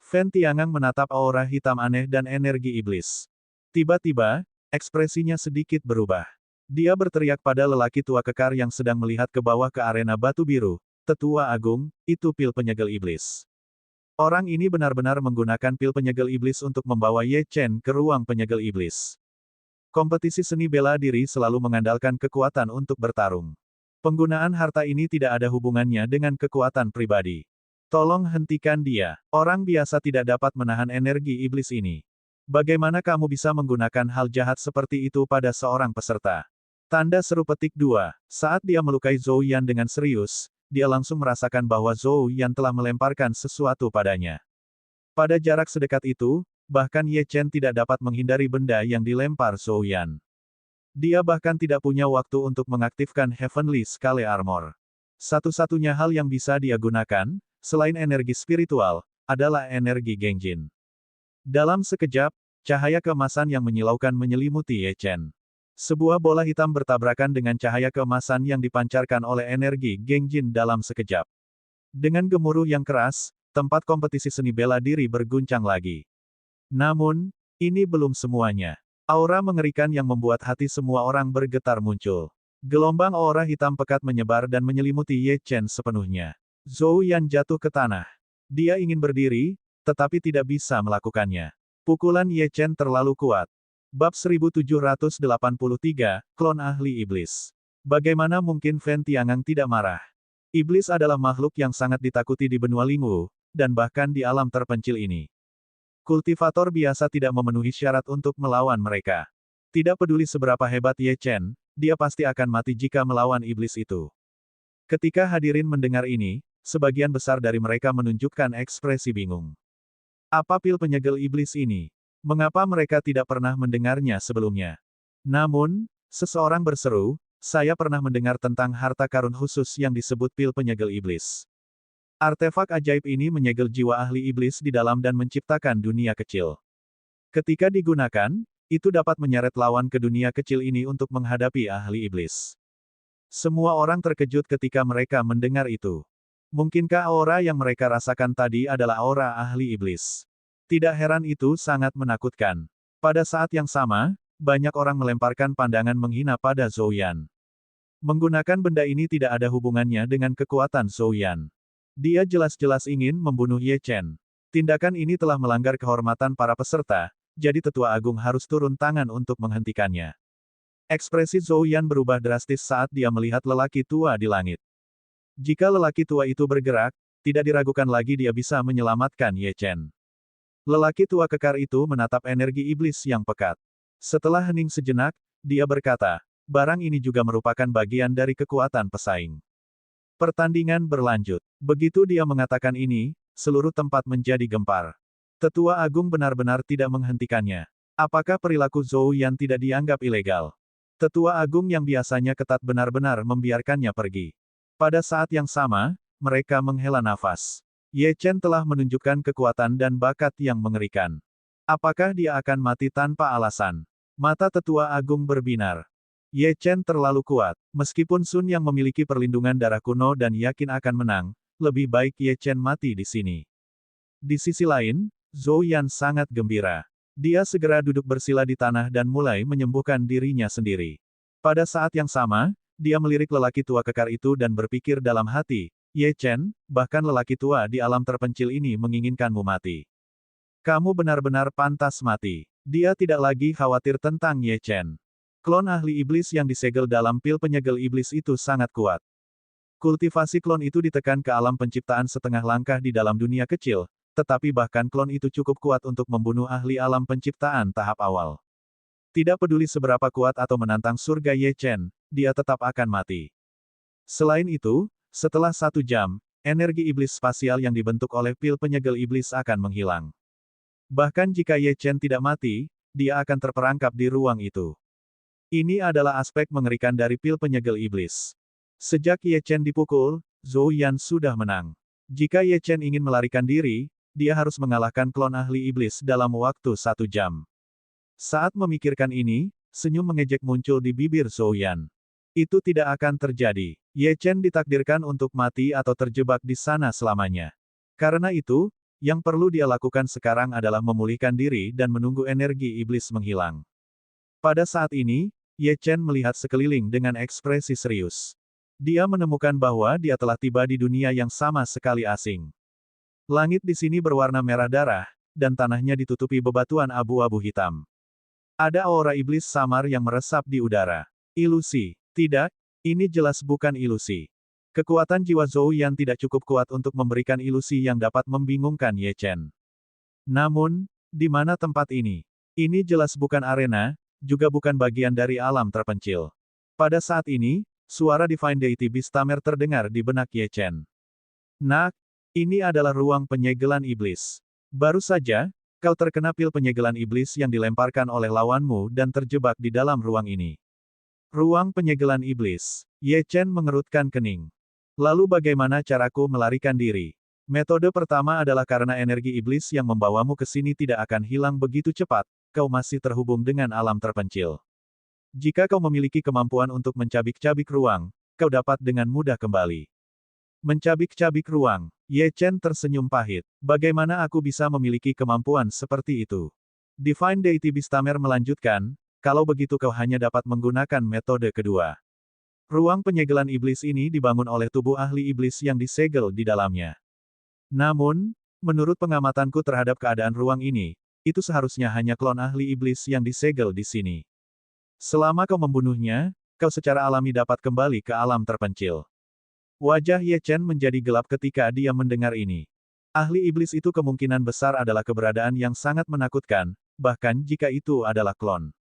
Fen Tiangang menatap aura hitam aneh dan energi iblis. Tiba-tiba, ekspresinya sedikit berubah. Dia berteriak pada lelaki tua kekar yang sedang melihat ke bawah ke arena batu biru, "Tetua Agung, itu pil penyegel iblis." Orang ini benar-benar menggunakan pil penyegel iblis untuk membawa Ye Chen ke ruang penyegel iblis. Kompetisi seni bela diri selalu mengandalkan kekuatan untuk bertarung. Penggunaan harta ini tidak ada hubungannya dengan kekuatan pribadi. Tolong hentikan dia. Orang biasa tidak dapat menahan energi iblis ini. Bagaimana kamu bisa menggunakan hal jahat seperti itu pada seorang peserta? Tanda seru petik 2. Saat dia melukai Zhou Yan dengan serius, dia langsung merasakan bahwa Zhou Yan telah melemparkan sesuatu padanya. Pada jarak sedekat itu, bahkan Ye Chen tidak dapat menghindari benda yang dilempar Zhou Yan. Dia bahkan tidak punya waktu untuk mengaktifkan Heavenly Scale Armor. Satu-satunya hal yang bisa dia gunakan, selain energi spiritual, adalah energi Gengjin. Dalam sekejap, cahaya keemasan yang menyilaukan menyelimuti Ye Chen. Sebuah bola hitam bertabrakan dengan cahaya keemasan yang dipancarkan oleh energi Gengjin dalam sekejap. Dengan gemuruh yang keras, tempat kompetisi seni bela diri berguncang lagi. Namun, ini belum semuanya. Aura mengerikan yang membuat hati semua orang bergetar muncul. Gelombang aura hitam pekat menyebar dan menyelimuti Ye Chen sepenuhnya. Zhou Yan jatuh ke tanah. Dia ingin berdiri, tetapi tidak bisa melakukannya. Pukulan Ye Chen terlalu kuat. Bab 1783, Klon Ahli Iblis. Bagaimana mungkin Fen Tiangang tidak marah? Iblis adalah makhluk yang sangat ditakuti di benua Lingwu, dan bahkan di alam terpencil ini. Kultivator biasa tidak memenuhi syarat untuk melawan mereka. Tidak peduli seberapa hebat Ye Chen, dia pasti akan mati jika melawan iblis itu. Ketika hadirin mendengar ini, sebagian besar dari mereka menunjukkan ekspresi bingung. Apa pil penyegel iblis ini? Mengapa mereka tidak pernah mendengarnya sebelumnya? Namun, seseorang berseru, "Saya pernah mendengar tentang harta karun khusus yang disebut pil penyegel iblis. Artefak ajaib ini menyegel jiwa ahli iblis di dalam dan menciptakan dunia kecil. Ketika digunakan, itu dapat menyeret lawan ke dunia kecil ini untuk menghadapi ahli iblis." Semua orang terkejut ketika mereka mendengar itu. Mungkinkah aura yang mereka rasakan tadi adalah aura ahli iblis? Tidak heran itu sangat menakutkan. Pada saat yang sama, banyak orang melemparkan pandangan menghina pada Zhou Yan. Menggunakan benda ini tidak ada hubungannya dengan kekuatan Zhou Yan. Dia jelas-jelas ingin membunuh Ye Chen. Tindakan ini telah melanggar kehormatan para peserta, jadi Tetua Agung harus turun tangan untuk menghentikannya. Ekspresi Zhou Yan berubah drastis saat dia melihat lelaki tua di langit. Jika lelaki tua itu bergerak, tidak diragukan lagi dia bisa menyelamatkan Ye Chen. Lelaki tua kekar itu menatap energi iblis yang pekat. Setelah hening sejenak, dia berkata, barang ini juga merupakan bagian dari kekuatan pesaing. Pertandingan berlanjut. Begitu dia mengatakan ini, seluruh tempat menjadi gempar. Tetua Agung benar-benar tidak menghentikannya. Apakah perilaku Zhou Yan tidak dianggap ilegal? Tetua Agung yang biasanya ketat benar-benar membiarkannya pergi. Pada saat yang sama, mereka menghela nafas. Ye Chen telah menunjukkan kekuatan dan bakat yang mengerikan. Apakah dia akan mati tanpa alasan? Mata Tetua Agung berbinar. Ye Chen terlalu kuat. Meskipun Sun yang memiliki perlindungan darah kuno dan yakin akan menang, lebih baik Ye Chen mati di sini. Di sisi lain, Zhou Yan sangat gembira. Dia segera duduk bersila di tanah dan mulai menyembuhkan dirinya sendiri. Pada saat yang sama, dia melirik lelaki tua kekar itu dan berpikir dalam hati, Ye Chen, bahkan lelaki tua di alam terpencil ini menginginkanmu mati. Kamu benar-benar pantas mati. Dia tidak lagi khawatir tentang Ye Chen. Klon ahli iblis yang disegel dalam pil penyegel iblis itu sangat kuat. Kultivasi klon itu ditekan ke alam penciptaan setengah langkah di dalam dunia kecil, tetapi bahkan klon itu cukup kuat untuk membunuh ahli alam penciptaan tahap awal. Tidak peduli seberapa kuat atau menantang surga Ye Chen, dia tetap akan mati. Selain itu, setelah 1 jam, energi iblis spasial yang dibentuk oleh pil penyegel iblis akan menghilang. Bahkan jika Ye Chen tidak mati, dia akan terperangkap di ruang itu. Ini adalah aspek mengerikan dari pil penyegel iblis. Sejak Ye Chen dipukul, Zhou Yan sudah menang. Jika Ye Chen ingin melarikan diri, dia harus mengalahkan klon ahli iblis dalam waktu 1 jam. Saat memikirkan ini, senyum mengejek muncul di bibir Zhou Yan. Itu tidak akan terjadi. Ye Chen ditakdirkan untuk mati atau terjebak di sana selamanya. Karena itu, yang perlu dia lakukan sekarang adalah memulihkan diri dan menunggu energi iblis menghilang. Pada saat ini, Ye Chen melihat sekeliling dengan ekspresi serius. Dia menemukan bahwa dia telah tiba di dunia yang sama sekali asing. Langit di sini berwarna merah darah, dan tanahnya ditutupi bebatuan abu-abu hitam. Ada aura iblis samar yang meresap di udara. Ilusi. Tidak, ini jelas bukan ilusi. Kekuatan jiwa Zhou Yan tidak cukup kuat untuk memberikan ilusi yang dapat membingungkan Ye Chen. Namun, di mana tempat ini? Ini jelas bukan arena, juga bukan bagian dari alam terpencil. Pada saat ini, suara Divine Deity Beastamer terdengar di benak Ye Chen. Nak, ini adalah ruang penyegelan iblis. Baru saja, kau terkena pil penyegelan iblis yang dilemparkan oleh lawanmu dan terjebak di dalam ruang ini. Ruang penyegelan iblis. Ye Chen mengerutkan kening. Lalu bagaimana caraku melarikan diri? Metode pertama adalah karena energi iblis yang membawamu ke sini tidak akan hilang begitu cepat, kau masih terhubung dengan alam terpencil. Jika kau memiliki kemampuan untuk mencabik-cabik ruang, kau dapat dengan mudah kembali. Mencabik-cabik ruang. Ye Chen tersenyum pahit. Bagaimana aku bisa memiliki kemampuan seperti itu? Divine Deity Beastamer melanjutkan, kalau begitu kau hanya dapat menggunakan metode kedua. Ruang penyegelan iblis ini dibangun oleh tubuh ahli iblis yang disegel di dalamnya. Namun, menurut pengamatanku terhadap keadaan ruang ini, itu seharusnya hanya klon ahli iblis yang disegel di sini. Selama kau membunuhnya, kau secara alami dapat kembali ke alam terpencil. Wajah Ye Chen menjadi gelap ketika dia mendengar ini. Ahli iblis itu kemungkinan besar adalah keberadaan yang sangat menakutkan, bahkan jika itu adalah klon.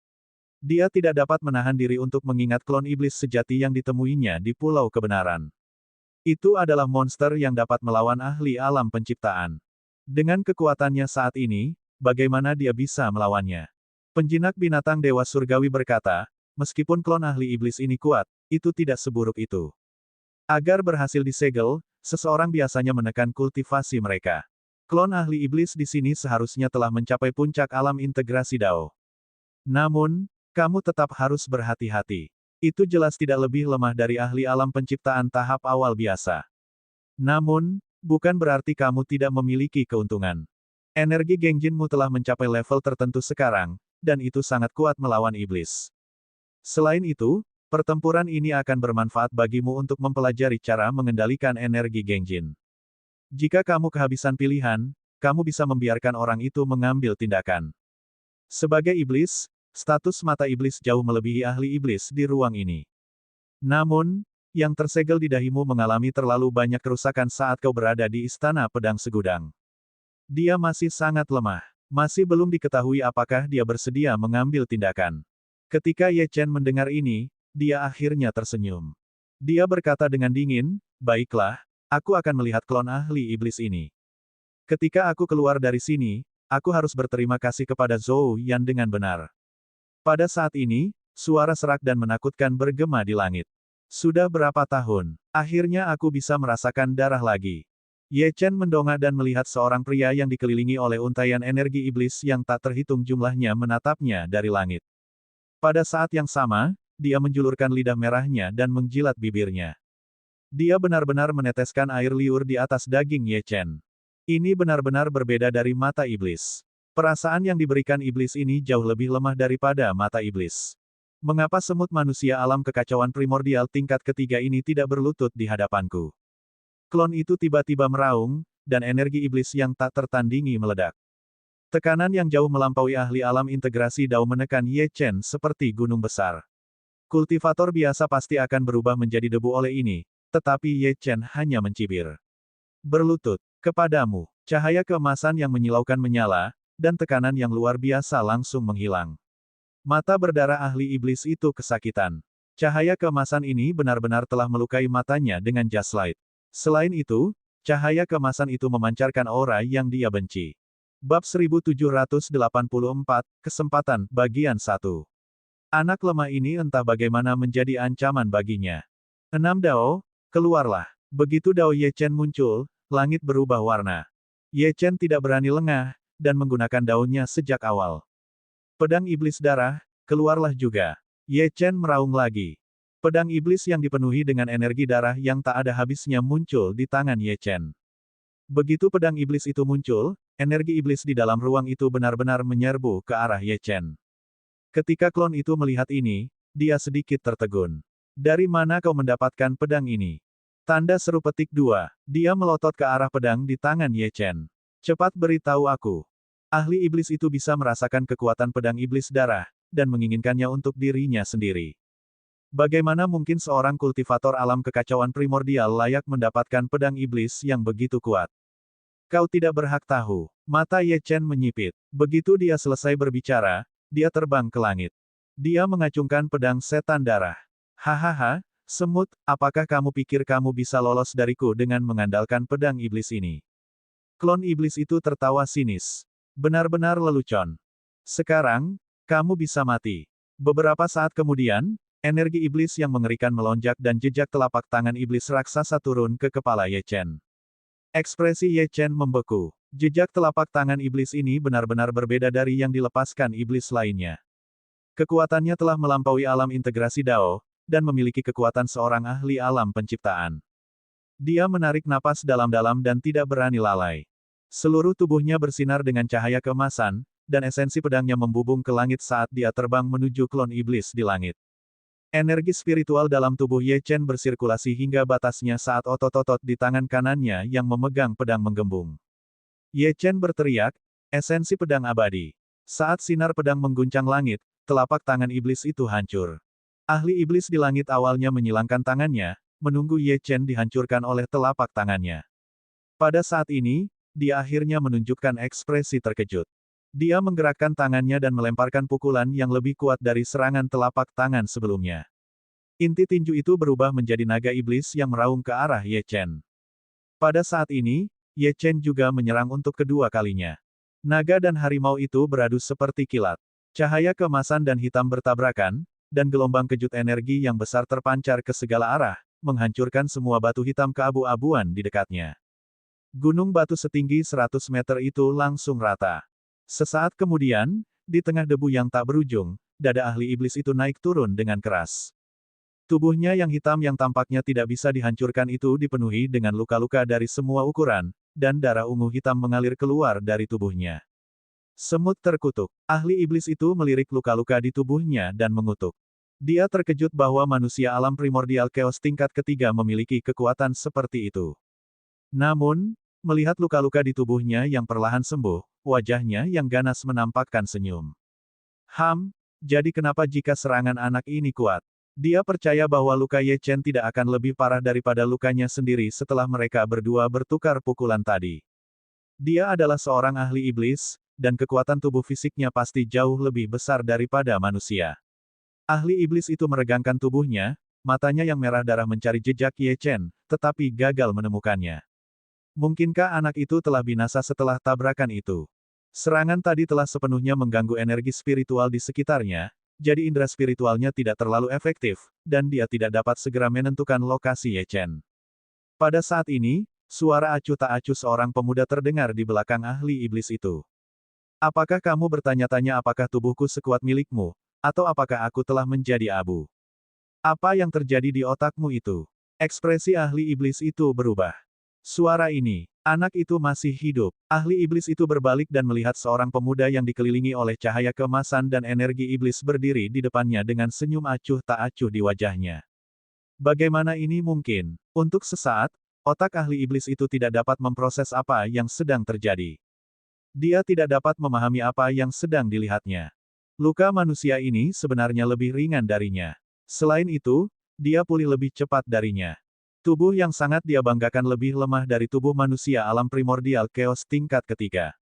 Dia tidak dapat menahan diri untuk mengingat klon iblis sejati yang ditemuinya di Pulau Kebenaran. Itu adalah monster yang dapat melawan ahli alam penciptaan. Dengan kekuatannya saat ini, bagaimana dia bisa melawannya? Penjinak binatang Dewa Surgawi berkata, meskipun klon ahli iblis ini kuat, itu tidak seburuk itu. Agar berhasil disegel, seseorang biasanya menekan kultivasi mereka. Klon ahli iblis di sini seharusnya telah mencapai puncak alam integrasi Dao. Namun, kamu tetap harus berhati-hati. Itu jelas tidak lebih lemah dari ahli alam penciptaan tahap awal biasa. Namun, bukan berarti kamu tidak memiliki keuntungan. Energi Gengjinmu telah mencapai level tertentu sekarang, dan itu sangat kuat melawan iblis. Selain itu, pertempuran ini akan bermanfaat bagimu untuk mempelajari cara mengendalikan energi Gengjin. Jika kamu kehabisan pilihan, kamu bisa membiarkan orang itu mengambil tindakan. Sebagai iblis, status mata iblis jauh melebihi ahli iblis di ruang ini. Namun, yang tersegel di dahimu mengalami terlalu banyak kerusakan saat kau berada di Istana Pedang Segudang. Dia masih sangat lemah. Masih belum diketahui apakah dia bersedia mengambil tindakan. Ketika Ye Chen mendengar ini, dia akhirnya tersenyum. Dia berkata dengan dingin, "Baiklah, aku akan melihat klon ahli iblis ini. Ketika aku keluar dari sini, aku harus berterima kasih kepada Zhou Yan dengan benar." Pada saat ini, suara serak dan menakutkan bergema di langit. Sudah berapa tahun, akhirnya aku bisa merasakan darah lagi. Ye Chen mendongak dan melihat seorang pria yang dikelilingi oleh untaian energi iblis yang tak terhitung jumlahnya menatapnya dari langit. Pada saat yang sama, dia menjulurkan lidah merahnya dan menjilat bibirnya. Dia benar-benar meneteskan air liur di atas daging Ye Chen. Ini benar-benar berbeda dari mata iblis. Perasaan yang diberikan iblis ini jauh lebih lemah daripada mata iblis. Mengapa semut manusia alam kekacauan primordial tingkat ketiga ini tidak berlutut di hadapanku? Klon itu tiba-tiba meraung, dan energi iblis yang tak tertandingi meledak. Tekanan yang jauh melampaui ahli alam integrasi Dao menekan Ye Chen seperti gunung besar. Kultivator biasa pasti akan berubah menjadi debu oleh ini, tetapi Ye Chen hanya mencibir. Berlutut, kepadamu, cahaya keemasan yang menyilaukan menyala, dan tekanan yang luar biasa langsung menghilang. Mata berdarah ahli iblis itu kesakitan. Cahaya keemasan ini benar-benar telah melukai matanya dengan gaslight. Selain itu, cahaya keemasan itu memancarkan aura yang dia benci. Bab 1784, Kesempatan, Bagian 1. Anak lemah ini entah bagaimana menjadi ancaman baginya. 6 Dao, keluarlah. Begitu Dao Ye Chen muncul, langit berubah warna. Ye Chen tidak berani lengah, dan menggunakan daunnya sejak awal. Pedang iblis darah, keluarlah juga. Ye Chen meraung lagi. Pedang iblis yang dipenuhi dengan energi darah yang tak ada habisnya muncul di tangan Ye Chen. Begitu pedang iblis itu muncul, energi iblis di dalam ruang itu benar-benar menyerbu ke arah Ye Chen. Ketika klon itu melihat ini, dia sedikit tertegun. Dari mana kau mendapatkan pedang ini? Tanda seru petik 2. Dia melotot ke arah pedang di tangan Ye Chen. Cepat beritahu aku. Ahli iblis itu bisa merasakan kekuatan pedang iblis darah, dan menginginkannya untuk dirinya sendiri. Bagaimana mungkin seorang kultivator alam kekacauan primordial layak mendapatkan pedang iblis yang begitu kuat? Kau tidak berhak tahu. Mata Ye Chen menyipit. Begitu dia selesai berbicara, dia terbang ke langit. Dia mengacungkan pedang setan darah. Hahaha, semut, apakah kamu pikir kamu bisa lolos dariku dengan mengandalkan pedang iblis ini? Klon iblis itu tertawa sinis. Benar-benar lelucon. Sekarang, kamu bisa mati. Beberapa saat kemudian, energi iblis yang mengerikan melonjak dan jejak telapak tangan iblis raksasa turun ke kepala Ye Chen. Ekspresi Ye Chen membeku. Jejak telapak tangan iblis ini benar-benar berbeda dari yang dilepaskan iblis lainnya. Kekuatannya telah melampaui alam integrasi Dao, dan memiliki kekuatan seorang ahli alam penciptaan. Dia menarik napas dalam-dalam dan tidak berani lalai. Seluruh tubuhnya bersinar dengan cahaya keemasan, dan esensi pedangnya membubung ke langit saat dia terbang menuju klon iblis di langit. Energi spiritual dalam tubuh Ye Chen bersirkulasi hingga batasnya saat otot-otot di tangan kanannya yang memegang pedang menggembung. Ye Chen berteriak, esensi pedang abadi. Saat sinar pedang mengguncang langit, telapak tangan iblis itu hancur. Ahli iblis di langit awalnya menyilangkan tangannya, menunggu Ye Chen dihancurkan oleh telapak tangannya. Pada saat ini, dia akhirnya menunjukkan ekspresi terkejut. Dia menggerakkan tangannya dan melemparkan pukulan yang lebih kuat dari serangan telapak tangan sebelumnya. Inti tinju itu berubah menjadi naga iblis yang meraung ke arah Ye Chen. Pada saat ini, Ye Chen juga menyerang untuk kedua kalinya. Naga dan harimau itu beradu seperti kilat. Cahaya keemasan dan hitam bertabrakan, dan gelombang kejut energi yang besar terpancar ke segala arah, menghancurkan semua batu hitam keabu-abuan di dekatnya. Gunung batu setinggi 100 meter itu langsung rata. Sesaat kemudian, di tengah debu yang tak berujung, dada ahli iblis itu naik turun dengan keras. Tubuhnya yang hitam yang tampaknya tidak bisa dihancurkan itu dipenuhi dengan luka-luka dari semua ukuran, dan darah ungu hitam mengalir keluar dari tubuhnya. Semut terkutuk. Ahli iblis itu melirik luka-luka di tubuhnya dan mengutuk. Dia terkejut bahwa manusia alam primordial chaos tingkat ketiga memiliki kekuatan seperti itu. Namun, melihat luka-luka di tubuhnya yang perlahan sembuh, wajahnya yang ganas menampakkan senyum. Jadi kenapa jika serangan anak ini kuat? Dia percaya bahwa luka Ye Chen tidak akan lebih parah daripada lukanya sendiri setelah mereka berdua bertukar pukulan tadi. Dia adalah seorang ahli iblis, dan kekuatan tubuh fisiknya pasti jauh lebih besar daripada manusia. Ahli iblis itu meregangkan tubuhnya, matanya yang merah darah mencari jejak Ye Chen, tetapi gagal menemukannya. Mungkinkah anak itu telah binasa setelah tabrakan itu? Serangan tadi telah sepenuhnya mengganggu energi spiritual di sekitarnya, jadi indera spiritualnya tidak terlalu efektif, dan dia tidak dapat segera menentukan lokasi Ye Chen. Pada saat ini, suara acuh tak acuh seorang pemuda terdengar di belakang ahli iblis itu. Apakah kamu bertanya-tanya apakah tubuhku sekuat milikmu, atau apakah aku telah menjadi abu? Apa yang terjadi di otakmu itu? Ekspresi ahli iblis itu berubah. Suara ini, anak itu masih hidup. Ahli iblis itu berbalik dan melihat seorang pemuda yang dikelilingi oleh cahaya keemasan dan energi iblis berdiri di depannya dengan senyum acuh tak acuh di wajahnya. Bagaimana ini mungkin? Untuk sesaat, otak ahli iblis itu tidak dapat memproses apa yang sedang terjadi. Dia tidak dapat memahami apa yang sedang dilihatnya. Luka manusia ini sebenarnya lebih ringan darinya. Selain itu, dia pulih lebih cepat darinya. Tubuh yang sangat dia banggakan lebih lemah dari tubuh manusia alam primordial chaos tingkat ketiga.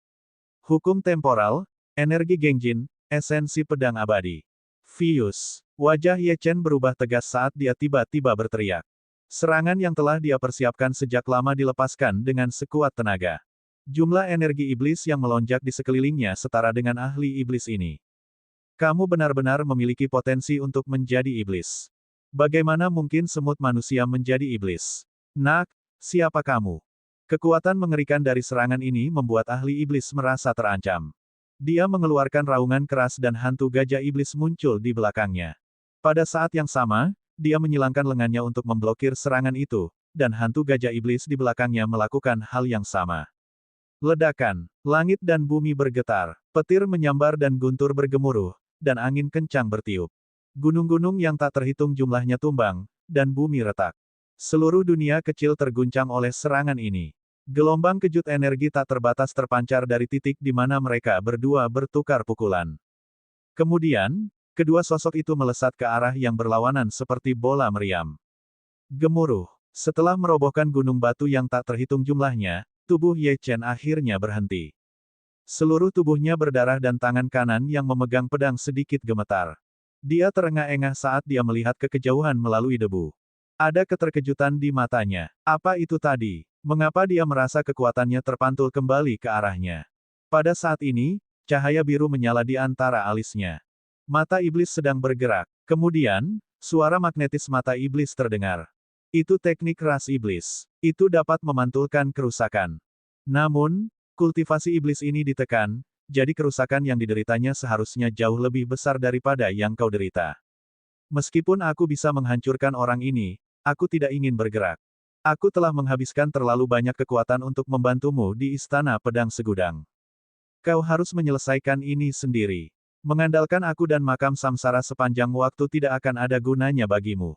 Hukum temporal, energi Gengjin, esensi pedang abadi. Fuse. Wajah Ye Chen berubah tegas saat dia tiba-tiba berteriak. Serangan yang telah dia persiapkan sejak lama dilepaskan dengan sekuat tenaga. Jumlah energi iblis yang melonjak di sekelilingnya setara dengan ahli iblis ini. Kamu benar-benar memiliki potensi untuk menjadi iblis. Bagaimana mungkin semut manusia menjadi iblis? Nak, siapa kamu? Kekuatan mengerikan dari serangan ini membuat ahli iblis merasa terancam. Dia mengeluarkan raungan keras dan hantu gajah iblis muncul di belakangnya. Pada saat yang sama, dia menyilangkan lengannya untuk memblokir serangan itu, dan hantu gajah iblis di belakangnya melakukan hal yang sama. Ledakan, langit dan bumi bergetar, petir menyambar dan guntur bergemuruh, dan angin kencang bertiup. Gunung-gunung yang tak terhitung jumlahnya tumbang, dan bumi retak. Seluruh dunia kecil terguncang oleh serangan ini. Gelombang kejut energi tak terbatas terpancar dari titik di mana mereka berdua bertukar pukulan. Kemudian, kedua sosok itu melesat ke arah yang berlawanan seperti bola meriam. Gemuruh. Setelah merobohkan gunung batu yang tak terhitung jumlahnya, tubuh Ye Chen akhirnya berhenti. Seluruh tubuhnya berdarah dan tangan kanan yang memegang pedang sedikit gemetar. Dia terengah-engah saat dia melihat ke kejauhan melalui debu. Ada keterkejutan di matanya. Apa itu tadi? Mengapa dia merasa kekuatannya terpantul kembali ke arahnya? Pada saat ini, cahaya biru menyala di antara alisnya. Mata iblis sedang bergerak. Kemudian, suara magnetis mata iblis terdengar. Itu teknik ras iblis. Itu dapat memantulkan kerusakan. Namun, kultivasi iblis ini ditekan, jadi kerusakan yang dideritanya seharusnya jauh lebih besar daripada yang kau derita. Meskipun aku bisa menghancurkan orang ini, aku tidak ingin bergerak. Aku telah menghabiskan terlalu banyak kekuatan untuk membantumu di istana pedang segudang. Kau harus menyelesaikan ini sendiri. Mengandalkan aku dan makam samsara sepanjang waktu tidak akan ada gunanya bagimu.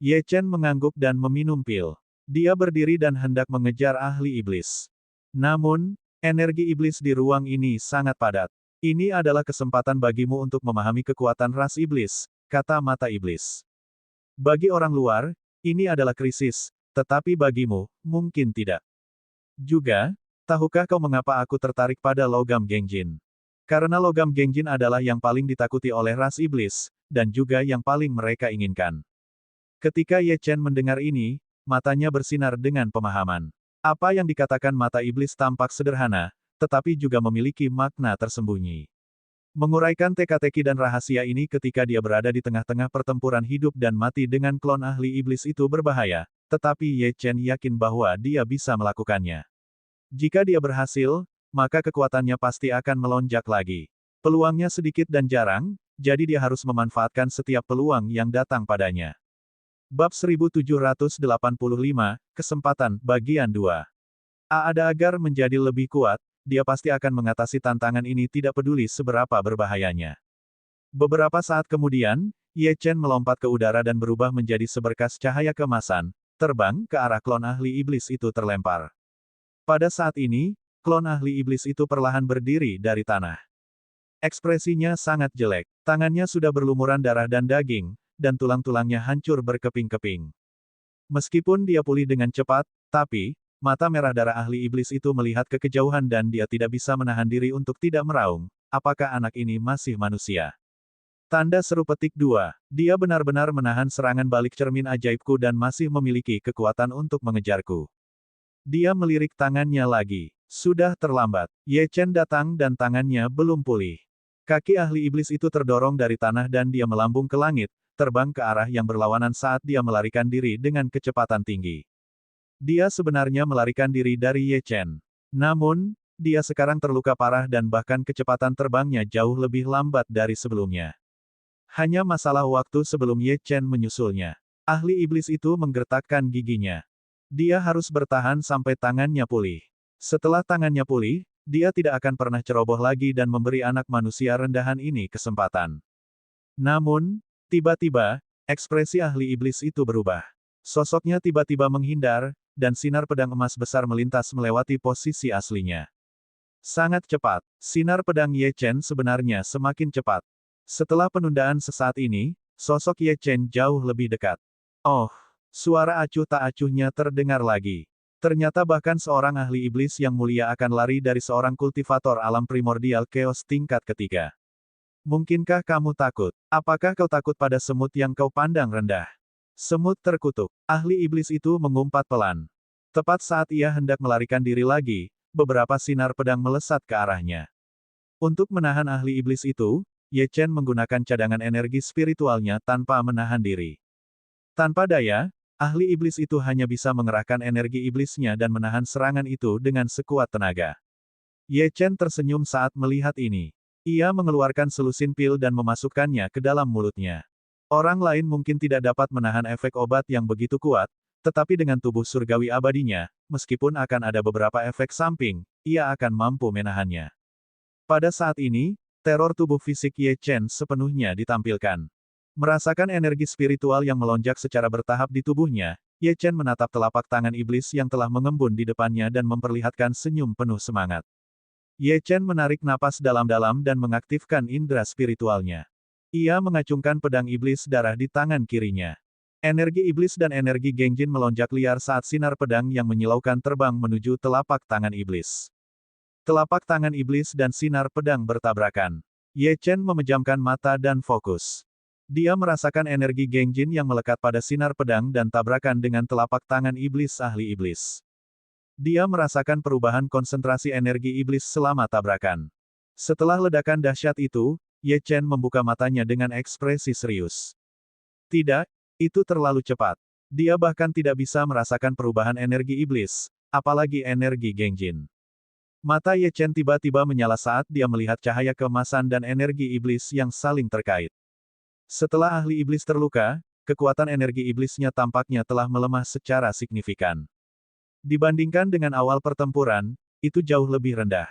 Ye Chen mengangguk dan meminum pil. Dia berdiri dan hendak mengejar ahli iblis. Namun, energi iblis di ruang ini sangat padat. Ini adalah kesempatan bagimu untuk memahami kekuatan ras iblis, kata mata iblis. Bagi orang luar, ini adalah krisis, tetapi bagimu, mungkin tidak. Juga, tahukah kau mengapa aku tertarik pada logam Gengjin? Karena logam Gengjin adalah yang paling ditakuti oleh ras iblis, dan juga yang paling mereka inginkan. Ketika Ye Chen mendengar ini, matanya bersinar dengan pemahaman. Apa yang dikatakan mata iblis tampak sederhana, tetapi juga memiliki makna tersembunyi. Menguraikan teka-teki dan rahasia ini ketika dia berada di tengah-tengah pertempuran hidup dan mati dengan klon ahli iblis itu berbahaya, tetapi Ye Chen yakin bahwa dia bisa melakukannya. Jika dia berhasil, maka kekuatannya pasti akan melonjak lagi. Peluangnya sedikit dan jarang, jadi dia harus memanfaatkan setiap peluang yang datang padanya. Bab 1785, Kesempatan, Bagian 2. Ada agar menjadi lebih kuat, dia pasti akan mengatasi tantangan ini tidak peduli seberapa berbahayanya. Beberapa saat kemudian, Ye Chen melompat ke udara dan berubah menjadi seberkas cahaya keemasan, terbang ke arah klon ahli iblis itu terlempar. Pada saat ini, klon ahli iblis itu perlahan berdiri dari tanah. Ekspresinya sangat jelek. Tangannya sudah berlumuran darah dan daging, dan tulang-tulangnya hancur berkeping-keping. Meskipun dia pulih dengan cepat, tapi, mata merah darah ahli iblis itu melihat ke kejauhan dan dia tidak bisa menahan diri untuk tidak meraung. Apakah anak ini masih manusia? Tanda seru petik 2. Dia benar-benar menahan serangan balik cermin ajaibku dan masih memiliki kekuatan untuk mengejarku. Dia melirik tangannya lagi. Sudah terlambat. Ye Chen datang dan tangannya belum pulih. Kaki ahli iblis itu terdorong dari tanah dan dia melambung ke langit, terbang ke arah yang berlawanan saat dia melarikan diri dengan kecepatan tinggi. Dia sebenarnya melarikan diri dari Ye Chen. Namun, dia sekarang terluka parah dan bahkan kecepatan terbangnya jauh lebih lambat dari sebelumnya. Hanya masalah waktu sebelum Ye Chen menyusulnya. Ahli iblis itu menggertakkan giginya. Dia harus bertahan sampai tangannya pulih. Setelah tangannya pulih, dia tidak akan pernah ceroboh lagi dan memberi anak manusia rendahan ini kesempatan. Namun, tiba-tiba, ekspresi ahli iblis itu berubah. Sosoknya tiba-tiba menghindar, dan sinar pedang emas besar melintas melewati posisi aslinya. Sangat cepat, sinar pedang Ye Chen sebenarnya semakin cepat. Setelah penundaan sesaat ini, sosok Ye Chen jauh lebih dekat. Oh, suara acuh tak acuhnya terdengar lagi. Ternyata bahkan seorang ahli iblis yang mulia akan lari dari seorang kultivator alam primordial chaos tingkat ketiga. Mungkinkah kamu takut? Apakah kau takut pada semut yang kau pandang rendah? Semut terkutuk. Ahli iblis itu mengumpat pelan. Tepat saat ia hendak melarikan diri lagi, beberapa sinar pedang melesat ke arahnya. Untuk menahan ahli iblis itu, Ye Chen menggunakan cadangan energi spiritualnya tanpa menahan diri. Tanpa daya, ahli iblis itu hanya bisa mengerahkan energi iblisnya dan menahan serangan itu dengan sekuat tenaga. Ye Chen tersenyum saat melihat ini. Ia mengeluarkan selusin pil dan memasukkannya ke dalam mulutnya. Orang lain mungkin tidak dapat menahan efek obat yang begitu kuat, tetapi dengan tubuh surgawi abadinya, meskipun akan ada beberapa efek samping, ia akan mampu menahannya. Pada saat ini, teror tubuh fisik Ye Chen sepenuhnya ditampilkan. Merasakan energi spiritual yang melonjak secara bertahap di tubuhnya, Ye Chen menatap telapak tangan iblis yang telah mengembun di depannya dan memperlihatkan senyum penuh semangat. Ye Chen menarik napas dalam-dalam dan mengaktifkan indera spiritualnya. Ia mengacungkan pedang iblis darah di tangan kirinya. Energi iblis dan energi Gengjin melonjak liar saat sinar pedang yang menyilaukan terbang menuju telapak tangan iblis. Telapak tangan iblis dan sinar pedang bertabrakan. Ye Chen memejamkan mata dan fokus. Dia merasakan energi Gengjin yang melekat pada sinar pedang dan tabrakan dengan telapak tangan iblis ahli iblis. Dia merasakan perubahan konsentrasi energi iblis selama tabrakan. Setelah ledakan dahsyat itu, Ye Chen membuka matanya dengan ekspresi serius. Tidak, itu terlalu cepat. Dia bahkan tidak bisa merasakan perubahan energi iblis, apalagi energi Gengjin. Mata Ye Chen tiba-tiba menyala saat dia melihat cahaya keemasan dan energi iblis yang saling terkait. Setelah ahli iblis terluka, kekuatan energi iblisnya tampaknya telah melemah secara signifikan. Dibandingkan dengan awal pertempuran, itu jauh lebih rendah.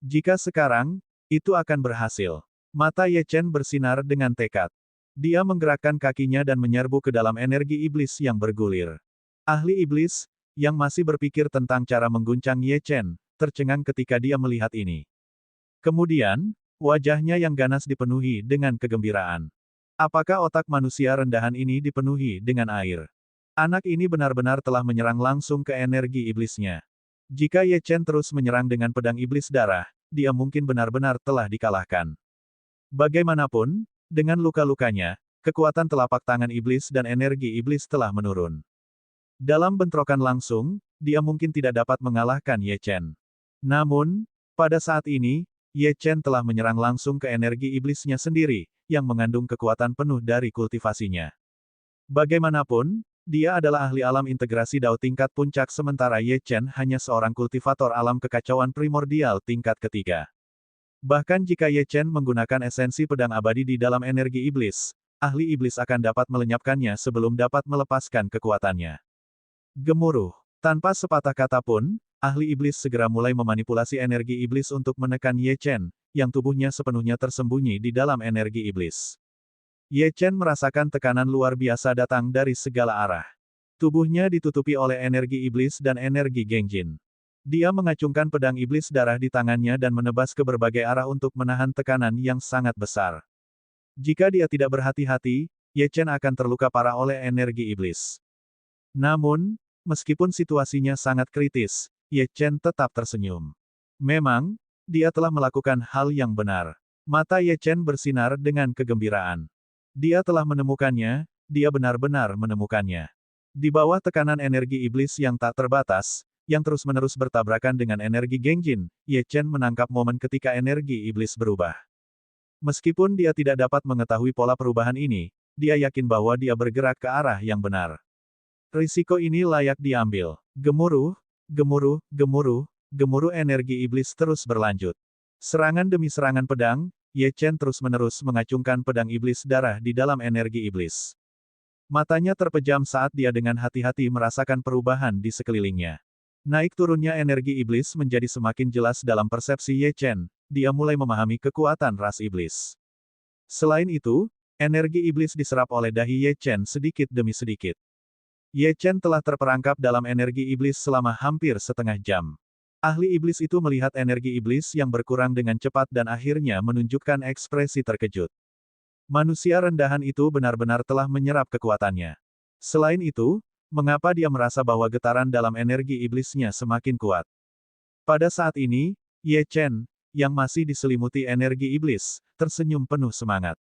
Jika sekarang, itu akan berhasil. Mata Ye Chen bersinar dengan tekad. Dia menggerakkan kakinya dan menyerbu ke dalam energi iblis yang bergulir. Ahli iblis, yang masih berpikir tentang cara mengguncang Ye Chen, tercengang ketika dia melihat ini. Kemudian, wajahnya yang ganas dipenuhi dengan kegembiraan. Apakah otak manusia rendahan ini dipenuhi dengan air? Anak ini benar-benar telah menyerang langsung ke energi iblisnya. Jika Ye Chen terus menyerang dengan pedang iblis darah, dia mungkin benar-benar telah dikalahkan. Bagaimanapun, dengan luka-lukanya, kekuatan telapak tangan iblis dan energi iblis telah menurun. Dalam bentrokan langsung, dia mungkin tidak dapat mengalahkan Ye Chen. Namun, pada saat ini, Ye Chen telah menyerang langsung ke energi iblisnya sendiri, yang mengandung kekuatan penuh dari kultivasinya. Bagaimanapun, dia adalah ahli alam integrasi Dao tingkat puncak sementara Ye Chen hanya seorang kultivator alam kekacauan primordial tingkat ketiga. Bahkan jika Ye Chen menggunakan esensi pedang abadi di dalam energi iblis, ahli iblis akan dapat melenyapkannya sebelum dapat melepaskan kekuatannya. Gemuruh. Tanpa sepatah kata pun, ahli iblis segera mulai memanipulasi energi iblis untuk menekan Ye Chen, yang tubuhnya sepenuhnya tersembunyi di dalam energi iblis. Ye Chen merasakan tekanan luar biasa datang dari segala arah. Tubuhnya ditutupi oleh energi iblis dan energi Gengjin. Dia mengacungkan pedang iblis darah di tangannya dan menebas ke berbagai arah untuk menahan tekanan yang sangat besar. Jika dia tidak berhati-hati, Ye Chen akan terluka parah oleh energi iblis. Namun, meskipun situasinya sangat kritis, Ye Chen tetap tersenyum. Memang, dia telah melakukan hal yang benar. Mata Ye Chen bersinar dengan kegembiraan. Dia telah menemukannya, dia benar-benar menemukannya. Di bawah tekanan energi iblis yang tak terbatas, yang terus-menerus bertabrakan dengan energi Gengjin, Ye Chen menangkap momen ketika energi iblis berubah. Meskipun dia tidak dapat mengetahui pola perubahan ini, dia yakin bahwa dia bergerak ke arah yang benar. Risiko ini layak diambil. Gemuruh, gemuruh, gemuruh, gemuruh energi iblis terus berlanjut. Serangan demi serangan pedang, Ye Chen terus-menerus mengacungkan pedang iblis darah di dalam energi iblis. Matanya terpejam saat dia dengan hati-hati merasakan perubahan di sekelilingnya. Naik turunnya energi iblis menjadi semakin jelas dalam persepsi Ye Chen, dia mulai memahami kekuatan ras iblis. Selain itu, energi iblis diserap oleh dahi Ye Chen sedikit demi sedikit. Ye Chen telah terperangkap dalam energi iblis selama hampir setengah jam. Ahli iblis itu melihat energi iblis yang berkurang dengan cepat dan akhirnya menunjukkan ekspresi terkejut. Manusia rendahan itu benar-benar telah menyerap kekuatannya. Selain itu, mengapa dia merasa bahwa getaran dalam energi iblisnya semakin kuat? Pada saat ini, Ye Chen, yang masih diselimuti energi iblis, tersenyum penuh semangat.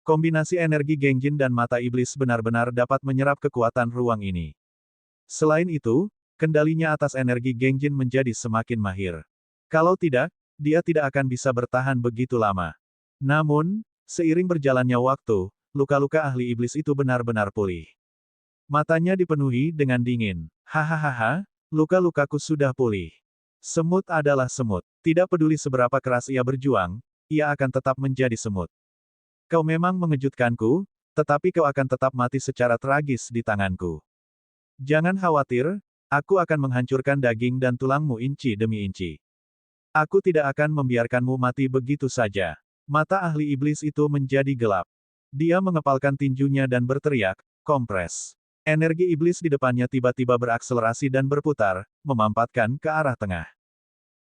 Kombinasi energi Gengjin dan mata iblis benar-benar dapat menyerap kekuatan ruang ini. Selain itu, kendalinya atas energi Gengjin menjadi semakin mahir. Kalau tidak, dia tidak akan bisa bertahan begitu lama. Namun, seiring berjalannya waktu, luka-luka ahli iblis itu benar-benar pulih. Matanya dipenuhi dengan dingin. Hahaha, luka-lukaku sudah pulih. Semut adalah semut. Tidak peduli seberapa keras ia berjuang, ia akan tetap menjadi semut. Kau memang mengejutkanku, tetapi kau akan tetap mati secara tragis di tanganku. Jangan khawatir, aku akan menghancurkan daging dan tulangmu inci demi inci. Aku tidak akan membiarkanmu mati begitu saja. Mata ahli iblis itu menjadi gelap. Dia mengepalkan tinjunya dan berteriak, kompres. Energi iblis di depannya tiba-tiba berakselerasi dan berputar, memampatkan ke arah tengah.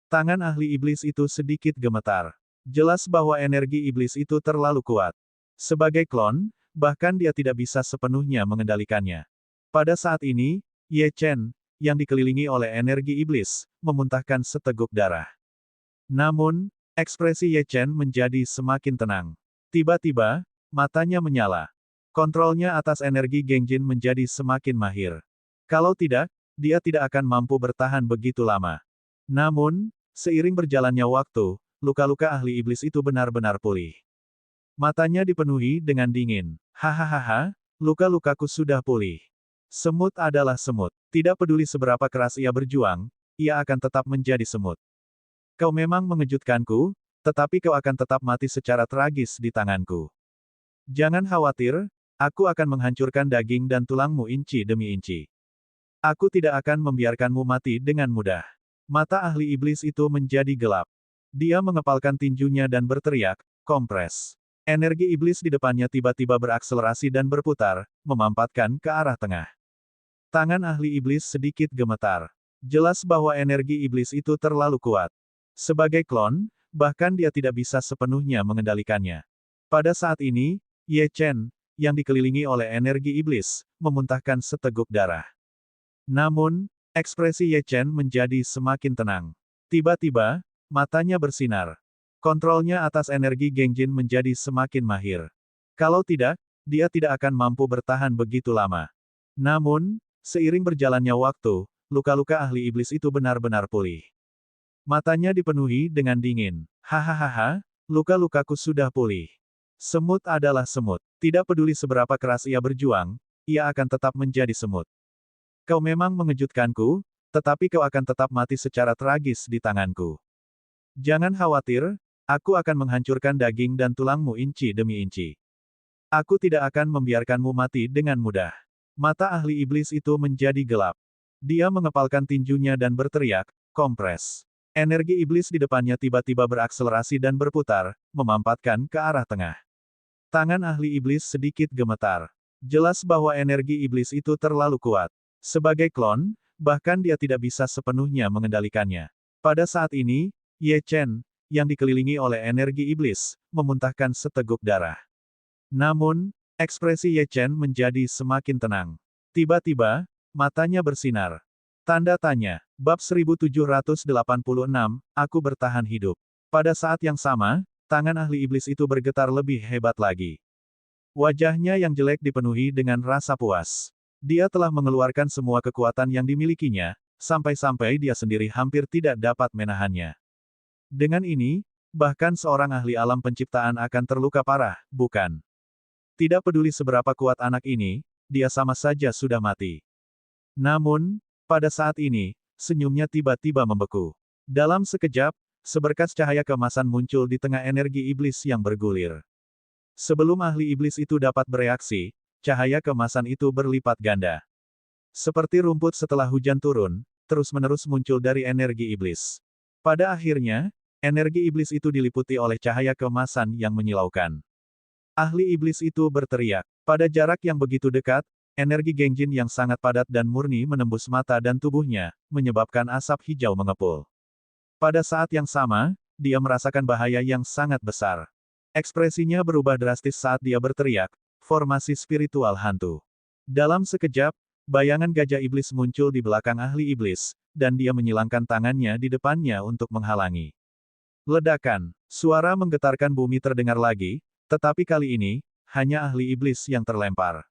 Tangan ahli iblis itu sedikit gemetar. Jelas bahwa energi iblis itu terlalu kuat. Sebagai klon, bahkan dia tidak bisa sepenuhnya mengendalikannya. Pada saat ini, Ye Chen, yang dikelilingi oleh energi iblis, memuntahkan seteguk darah. Namun, ekspresi Ye Chen menjadi semakin tenang. Tiba-tiba, matanya menyala. Kontrolnya atas energi Gengjin menjadi semakin mahir. Kalau tidak, dia tidak akan mampu bertahan begitu lama. Namun, seiring berjalannya waktu, luka-luka ahli iblis itu benar-benar pulih. Matanya dipenuhi dengan dingin. Hahaha, luka-lukaku sudah pulih. Semut adalah semut. Tidak peduli seberapa keras ia berjuang, ia akan tetap menjadi semut. Kau memang mengejutkanku, tetapi kau akan tetap mati secara tragis di tanganku. Jangan khawatir, aku akan menghancurkan daging dan tulangmu inci demi inci. Aku tidak akan membiarkanmu mati dengan mudah. Mata ahli iblis itu menjadi gelap. Dia mengepalkan tinjunya dan berteriak, kompres. Energi iblis di depannya tiba-tiba berakselerasi dan berputar, memampatkan ke arah tengah. Tangan ahli iblis sedikit gemetar. Jelas bahwa energi iblis itu terlalu kuat. Sebagai klon, bahkan dia tidak bisa sepenuhnya mengendalikannya. Pada saat ini, Ye Chen, yang dikelilingi oleh energi iblis, memuntahkan seteguk darah. Namun, ekspresi Ye Chen menjadi semakin tenang. Tiba-tiba, matanya bersinar. Kontrolnya atas energi Gengjin menjadi semakin mahir. Kalau tidak, dia tidak akan mampu bertahan begitu lama. Namun, seiring berjalannya waktu, luka-luka ahli iblis itu benar-benar pulih. Matanya dipenuhi dengan dingin. Hahaha, luka-lukaku sudah pulih. Semut adalah semut. Tidak peduli seberapa keras ia berjuang, ia akan tetap menjadi semut. Kau memang mengejutkanku, tetapi kau akan tetap mati secara tragis di tanganku. Jangan khawatir, aku akan menghancurkan daging dan tulangmu inci demi inci. Aku tidak akan membiarkanmu mati dengan mudah. Mata ahli iblis itu menjadi gelap. Dia mengepalkan tinjunya dan berteriak, kompres. Energi iblis di depannya tiba-tiba berakselerasi dan berputar, memampatkan ke arah tengah. Tangan ahli iblis sedikit gemetar. Jelas bahwa energi iblis itu terlalu kuat. Sebagai klon, bahkan dia tidak bisa sepenuhnya mengendalikannya. Pada saat ini, Ye Chen, yang dikelilingi oleh energi iblis, memuntahkan seteguk darah. Namun, ekspresi Ye Chen menjadi semakin tenang. Tiba-tiba, matanya bersinar. Tanda tanya, bab 1786, aku bertahan hidup. Pada saat yang sama, tangan ahli iblis itu bergetar lebih hebat lagi. Wajahnya yang jelek dipenuhi dengan rasa puas. Dia telah mengeluarkan semua kekuatan yang dimilikinya, sampai-sampai dia sendiri hampir tidak dapat menahannya. Dengan ini, bahkan seorang ahli alam penciptaan akan terluka parah, bukan? Tidak peduli seberapa kuat anak ini, dia sama saja sudah mati. Namun, pada saat ini, senyumnya tiba-tiba membeku. Dalam sekejap, seberkas cahaya keemasan muncul di tengah energi iblis yang bergulir. Sebelum ahli iblis itu dapat bereaksi, cahaya keemasan itu berlipat ganda. Seperti rumput setelah hujan turun, terus-menerus muncul dari energi iblis. Pada akhirnya, energi iblis itu diliputi oleh cahaya keemasan yang menyilaukan. Ahli iblis itu berteriak. Pada jarak yang begitu dekat, energi Gengjin yang sangat padat dan murni menembus mata dan tubuhnya, menyebabkan asap hijau mengepul. Pada saat yang sama, dia merasakan bahaya yang sangat besar. Ekspresinya berubah drastis saat dia berteriak, formasi spiritual hantu. Dalam sekejap, bayangan gajah iblis muncul di belakang ahli iblis, dan dia menyilangkan tangannya di depannya untuk menghalangi. Ledakan, suara menggetarkan bumi terdengar lagi, tetapi kali ini, hanya ahli iblis yang terlempar.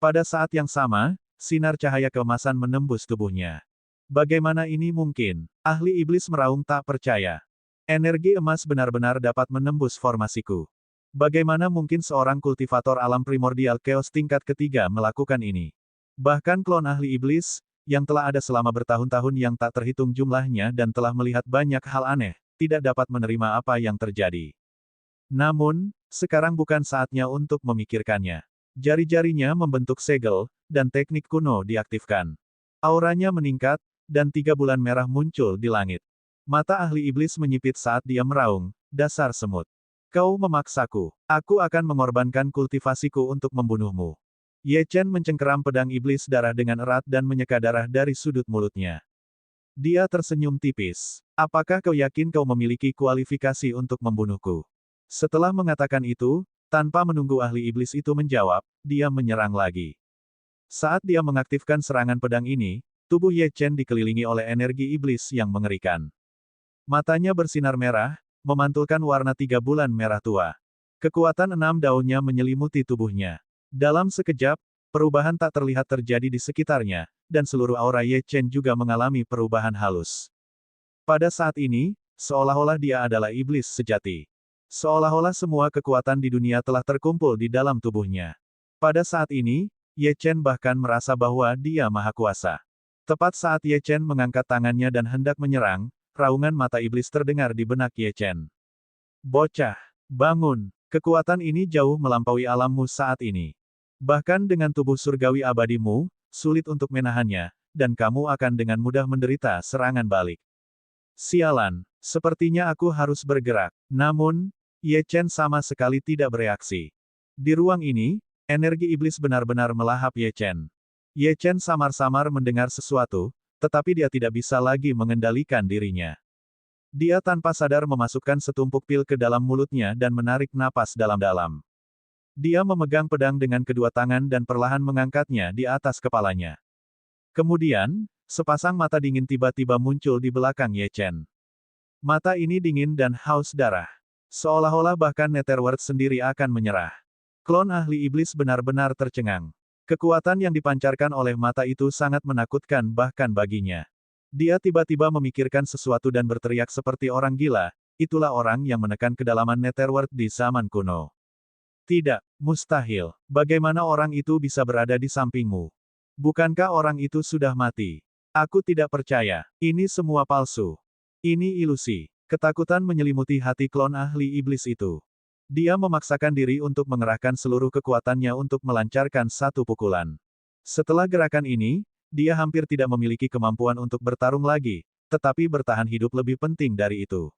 Pada saat yang sama, sinar cahaya keemasan menembus tubuhnya. Bagaimana ini mungkin? Ahli iblis meraung tak percaya. Energi emas benar-benar dapat menembus formasiku. Bagaimana mungkin seorang kultivator alam primordial chaos tingkat ketiga melakukan ini? Bahkan klon ahli iblis, yang telah ada selama bertahun-tahun yang tak terhitung jumlahnya dan telah melihat banyak hal aneh, tidak dapat menerima apa yang terjadi. Namun, sekarang bukan saatnya untuk memikirkannya. Jari-jarinya membentuk segel, dan teknik kuno diaktifkan. Auranya meningkat, dan 3 bulan merah muncul di langit. Mata ahli iblis menyipit saat dia meraung, dasar semut. Kau memaksaku. Aku akan mengorbankan kultivasiku untuk membunuhmu. Ye Chen mencengkeram pedang iblis darah dengan erat dan menyeka darah dari sudut mulutnya. Dia tersenyum tipis. Apakah kau yakin kau memiliki kualifikasi untuk membunuhku? Setelah mengatakan itu, tanpa menunggu ahli iblis itu menjawab, dia menyerang lagi. Saat dia mengaktifkan serangan pedang ini, tubuh Ye Chen dikelilingi oleh energi iblis yang mengerikan. Matanya bersinar merah, memantulkan warna 3 bulan merah tua. Kekuatan 6 daunnya menyelimuti tubuhnya. Dalam sekejap, perubahan tak terlihat terjadi di sekitarnya, dan seluruh aura Ye Chen juga mengalami perubahan halus. Pada saat ini, seolah-olah dia adalah iblis sejati. Seolah-olah semua kekuatan di dunia telah terkumpul di dalam tubuhnya. Pada saat ini, Ye Chen bahkan merasa bahwa dia maha kuasa. Tepat saat Ye Chen mengangkat tangannya dan hendak menyerang, raungan mata iblis terdengar di benak Ye Chen. Bocah, bangun. Kekuatan ini jauh melampaui alammu saat ini. Bahkan dengan tubuh surgawi abadimu, sulit untuk menahannya, dan kamu akan dengan mudah menderita serangan balik. Sialan, sepertinya aku harus bergerak. Namun, Ye Chen sama sekali tidak bereaksi. Di ruang ini, energi iblis benar-benar melahap Ye Chen. Ye Chen samar-samar mendengar sesuatu, tetapi dia tidak bisa lagi mengendalikan dirinya. Dia tanpa sadar memasukkan setumpuk pil ke dalam mulutnya dan menarik napas dalam-dalam. Dia memegang pedang dengan kedua tangan dan perlahan mengangkatnya di atas kepalanya. Kemudian, sepasang mata dingin tiba-tiba muncul di belakang Ye Chen. Mata ini dingin dan haus darah. Seolah-olah bahkan Netherworld sendiri akan menyerah. Klon ahli iblis benar-benar tercengang. Kekuatan yang dipancarkan oleh mata itu sangat menakutkan bahkan baginya. Dia tiba-tiba memikirkan sesuatu dan berteriak seperti orang gila, itulah orang yang menekan kedalaman Netherworld di zaman kuno. Tidak, mustahil. Bagaimana orang itu bisa berada di sampingmu? Bukankah orang itu sudah mati? Aku tidak percaya. Ini semua palsu. Ini ilusi. Ketakutan menyelimuti hati klon ahli iblis itu. Dia memaksakan diri untuk mengerahkan seluruh kekuatannya untuk melancarkan satu pukulan. Setelah gerakan ini, dia hampir tidak memiliki kemampuan untuk bertarung lagi, tetapi bertahan hidup lebih penting dari itu.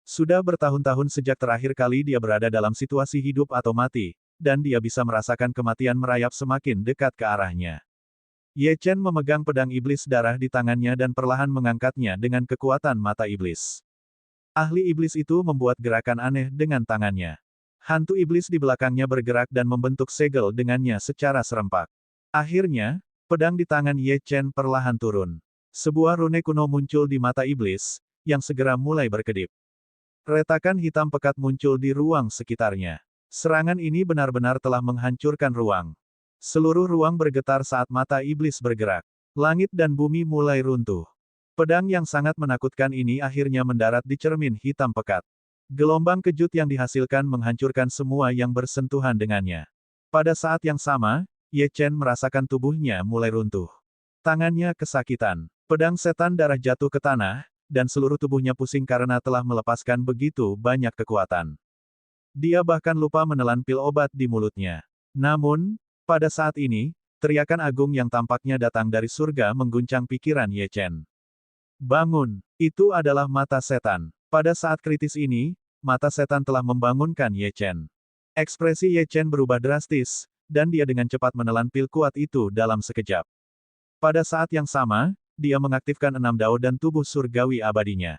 Sudah bertahun-tahun sejak terakhir kali dia berada dalam situasi hidup atau mati, dan dia bisa merasakan kematian merayap semakin dekat ke arahnya. Ye Chen memegang pedang iblis darah di tangannya dan perlahan mengangkatnya dengan kekuatan mata iblis. Ahli iblis itu membuat gerakan aneh dengan tangannya. Hantu iblis di belakangnya bergerak dan membentuk segel dengannya secara serempak. Akhirnya, pedang di tangan Ye Chen perlahan turun. Sebuah rune kuno muncul di mata iblis, yang segera mulai berkedip. Retakan hitam pekat muncul di ruang sekitarnya. Serangan ini benar-benar telah menghancurkan ruang. Seluruh ruang bergetar saat mata iblis bergerak. Langit dan bumi mulai runtuh. Pedang yang sangat menakutkan ini akhirnya mendarat di cermin hitam pekat. Gelombang kejut yang dihasilkan menghancurkan semua yang bersentuhan dengannya. Pada saat yang sama, Ye Chen merasakan tubuhnya mulai runtuh. Tangannya kesakitan. Pedang setan darah jatuh ke tanah, dan seluruh tubuhnya pusing karena telah melepaskan begitu banyak kekuatan. Dia bahkan lupa menelan pil obat di mulutnya. Namun, pada saat ini, teriakan agung yang tampaknya datang dari surga mengguncang pikiran Ye Chen. Bangun! Itu adalah mata setan. Pada saat kritis ini, mata setan telah membangunkan Ye Chen. Ekspresi Ye Chen berubah drastis, dan dia dengan cepat menelan pil kuat itu dalam sekejap. Pada saat yang sama, dia mengaktifkan 6 dao dan tubuh surgawi abadinya.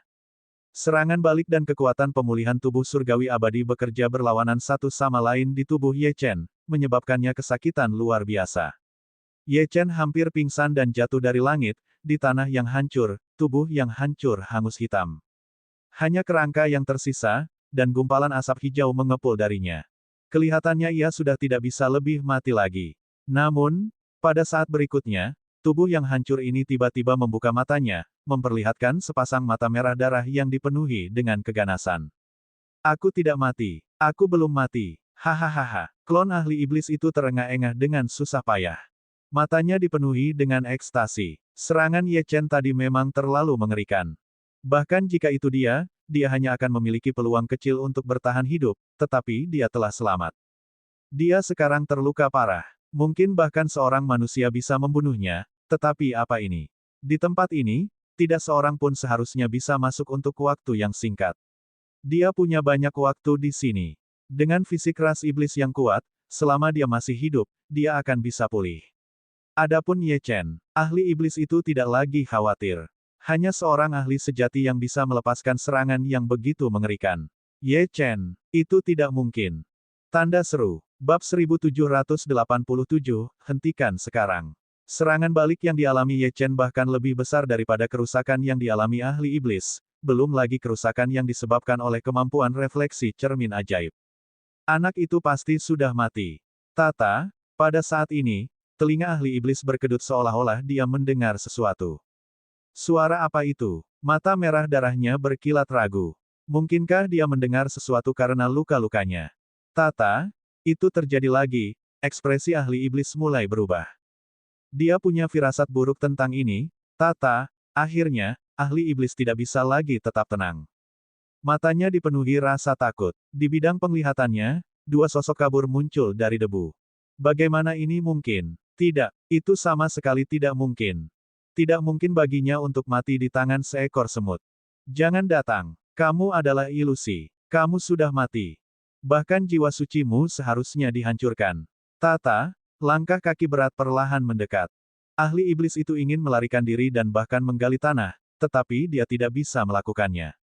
Serangan balik dan kekuatan pemulihan tubuh surgawi abadi bekerja berlawanan satu sama lain di tubuh Ye Chen, menyebabkannya kesakitan luar biasa. Ye Chen hampir pingsan dan jatuh dari langit, di tanah yang hancur, tubuh yang hancur hangus hitam. Hanya kerangka yang tersisa, dan gumpalan asap hijau mengepul darinya. Kelihatannya ia sudah tidak bisa lebih mati lagi. Namun, pada saat berikutnya, tubuh yang hancur ini tiba-tiba membuka matanya, memperlihatkan sepasang mata merah darah yang dipenuhi dengan keganasan. Aku tidak mati. Aku belum mati. Hahaha. Klon ahli iblis itu terengah-engah dengan susah payah. Matanya dipenuhi dengan ekstasi. Serangan Ye Chen tadi memang terlalu mengerikan. Bahkan jika itu dia hanya akan memiliki peluang kecil untuk bertahan hidup, tetapi dia telah selamat. Dia sekarang terluka parah. Mungkin bahkan seorang manusia bisa membunuhnya, tetapi apa ini? Di tempat ini, tidak seorang pun seharusnya bisa masuk untuk waktu yang singkat. Dia punya banyak waktu di sini. Dengan fisik ras iblis yang kuat, selama dia masih hidup, dia akan bisa pulih. Adapun Ye Chen, ahli iblis itu tidak lagi khawatir. Hanya seorang ahli sejati yang bisa melepaskan serangan yang begitu mengerikan. Ye Chen, itu tidak mungkin. Tanda seru. Bab 1787, hentikan sekarang. Serangan balik yang dialami Ye Chen bahkan lebih besar daripada kerusakan yang dialami ahli iblis, belum lagi kerusakan yang disebabkan oleh kemampuan refleksi cermin ajaib. Anak itu pasti sudah mati. Tata, pada saat ini, telinga ahli iblis berkedut seolah-olah dia mendengar sesuatu. Suara apa itu? Mata merah darahnya berkilat ragu. Mungkinkah dia mendengar sesuatu karena luka-lukanya? Tata, itu terjadi lagi, ekspresi ahli iblis mulai berubah. Dia punya firasat buruk tentang ini, Tata, akhirnya, ahli iblis tidak bisa lagi tetap tenang. Matanya dipenuhi rasa takut. Di bidang penglihatannya, dua sosok kabur muncul dari debu. Bagaimana ini mungkin? Tidak, itu sama sekali tidak mungkin. Tidak mungkin baginya untuk mati di tangan seekor semut. Jangan datang. Kamu adalah ilusi. Kamu sudah mati. Bahkan jiwa sucimu seharusnya dihancurkan. Tata, langkah kaki berat perlahan mendekat. Ahli iblis itu ingin melarikan diri dan bahkan menggali tanah, tetapi dia tidak bisa melakukannya.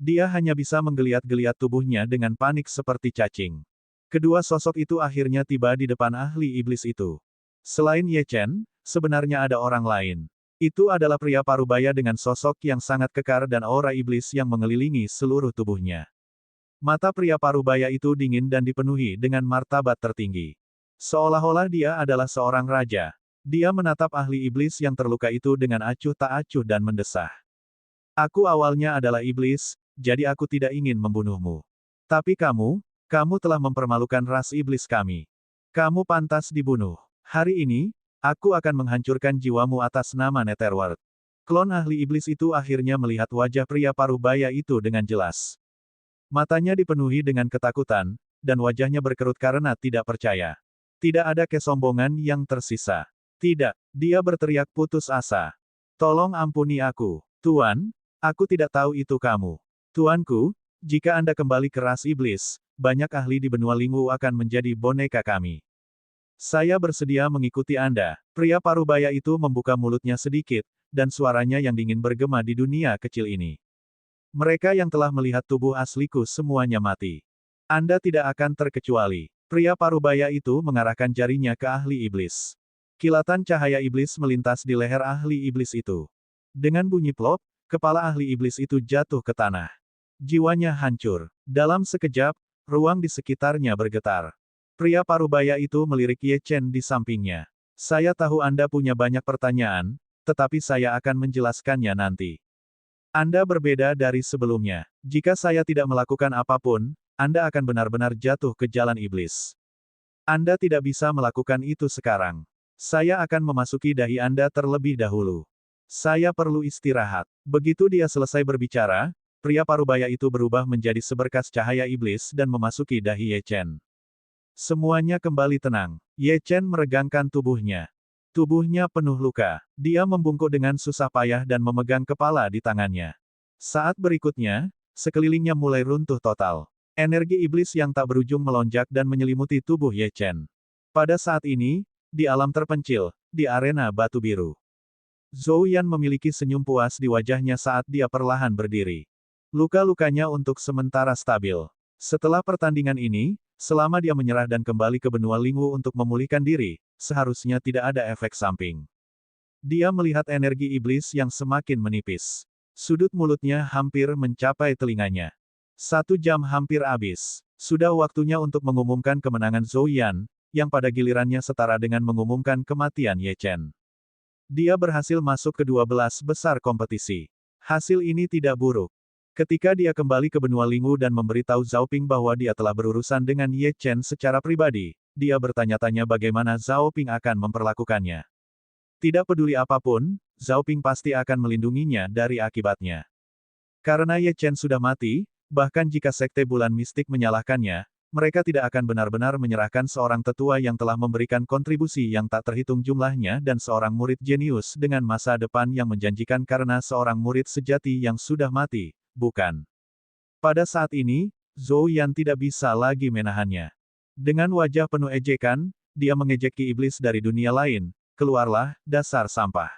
Dia hanya bisa menggeliat-geliat tubuhnya dengan panik seperti cacing. Kedua sosok itu akhirnya tiba di depan ahli iblis itu. Selain Ye Chen, sebenarnya ada orang lain. Itu adalah pria parubaya dengan sosok yang sangat kekar dan aura iblis yang mengelilingi seluruh tubuhnya. Mata pria parubaya itu dingin dan dipenuhi dengan martabat tertinggi. Seolah-olah dia adalah seorang raja. Dia menatap ahli iblis yang terluka itu dengan acuh tak acuh dan mendesah. Aku awalnya adalah iblis, jadi aku tidak ingin membunuhmu. Tapi kamu telah mempermalukan ras iblis kami. Kamu pantas dibunuh. Hari ini, aku akan menghancurkan jiwamu atas nama Netherworld. Klon ahli iblis itu akhirnya melihat wajah pria parubaya itu dengan jelas. Matanya dipenuhi dengan ketakutan, dan wajahnya berkerut karena tidak percaya. Tidak ada kesombongan yang tersisa. Tidak, dia berteriak putus asa. Tolong ampuni aku. Tuan, aku tidak tahu itu kamu. Tuanku, jika Anda kembali ke ras iblis, banyak ahli di benua Lingwu akan menjadi boneka kami. Saya bersedia mengikuti Anda. Pria parubaya itu membuka mulutnya sedikit, dan suaranya yang dingin bergema di dunia kecil ini. Mereka yang telah melihat tubuh asliku semuanya mati. Anda tidak akan terkecuali. Pria parubaya itu mengarahkan jarinya ke ahli iblis. Kilatan cahaya iblis melintas di leher ahli iblis itu. Dengan bunyi plop, kepala ahli iblis itu jatuh ke tanah. Jiwanya hancur. Dalam sekejap, ruang di sekitarnya bergetar. Pria parubaya itu melirik Ye Chen di sampingnya. Saya tahu Anda punya banyak pertanyaan, tetapi saya akan menjelaskannya nanti. Anda berbeda dari sebelumnya. Jika saya tidak melakukan apapun, Anda akan benar-benar jatuh ke jalan iblis. Anda tidak bisa melakukan itu sekarang. Saya akan memasuki dahi Anda terlebih dahulu. Saya perlu istirahat. Begitu dia selesai berbicara, pria parubaya itu berubah menjadi seberkas cahaya iblis dan memasuki dahi Ye Chen. Semuanya kembali tenang. Ye Chen meregangkan tubuhnya. Tubuhnya penuh luka. Dia membungkuk dengan susah payah dan memegang kepala di tangannya. Saat berikutnya, sekelilingnya mulai runtuh total. Energi iblis yang tak berujung melonjak dan menyelimuti tubuh Ye Chen. Pada saat ini, di alam terpencil, di arena batu biru, Zhou Yan memiliki senyum puas di wajahnya saat dia perlahan berdiri. Luka-lukanya untuk sementara stabil. Setelah pertandingan ini, selama dia menyerah dan kembali ke benua Lingwu untuk memulihkan diri, seharusnya tidak ada efek samping. Dia melihat energi iblis yang semakin menipis. Sudut mulutnya hampir mencapai telinganya. 1 jam hampir habis. Sudah waktunya untuk mengumumkan kemenangan Zhou Yan, yang pada gilirannya setara dengan mengumumkan kematian Ye Chen. Dia berhasil masuk ke 12 besar kompetisi. Hasil ini tidak buruk. Ketika dia kembali ke benua Lingwu dan memberitahu Zhao Ping bahwa dia telah berurusan dengan Ye Chen secara pribadi, dia bertanya-tanya bagaimana Zhao Ping akan memperlakukannya. Tidak peduli apapun, Zhao Ping pasti akan melindunginya dari akibatnya. Karena Ye Chen sudah mati, bahkan jika Sekte Bulan Mistik menyalahkannya, mereka tidak akan benar-benar menyerahkan seorang tetua yang telah memberikan kontribusi yang tak terhitung jumlahnya dan seorang murid jenius dengan masa depan yang menjanjikan karena seorang murid sejati yang sudah mati. Bukan. Pada saat ini, Zhou Yan tidak bisa lagi menahannya. Dengan wajah penuh ejekan, dia mengejeki iblis dari dunia lain. Keluarlah, dasar sampah.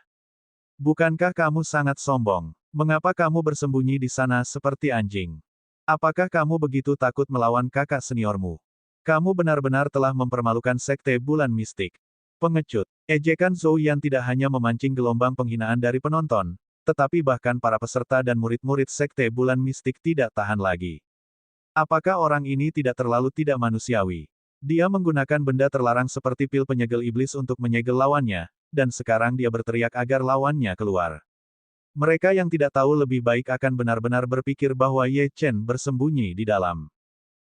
Bukankah kamu sangat sombong? Mengapa kamu bersembunyi di sana seperti anjing? Apakah kamu begitu takut melawan kakak seniormu? Kamu benar-benar telah mempermalukan Sekte Bulan Mistik. Pengecut. Ejekan Zhou Yan tidak hanya memancing gelombang penghinaan dari penonton, tetapi bahkan para peserta dan murid-murid Sekte Bulan Mistik tidak tahan lagi. Apakah orang ini tidak terlalu tidak manusiawi? Dia menggunakan benda terlarang seperti pil penyegel iblis untuk menyegel lawannya, dan sekarang dia berteriak agar lawannya keluar. Mereka yang tidak tahu lebih baik akan benar-benar berpikir bahwa Ye Chen bersembunyi di dalam.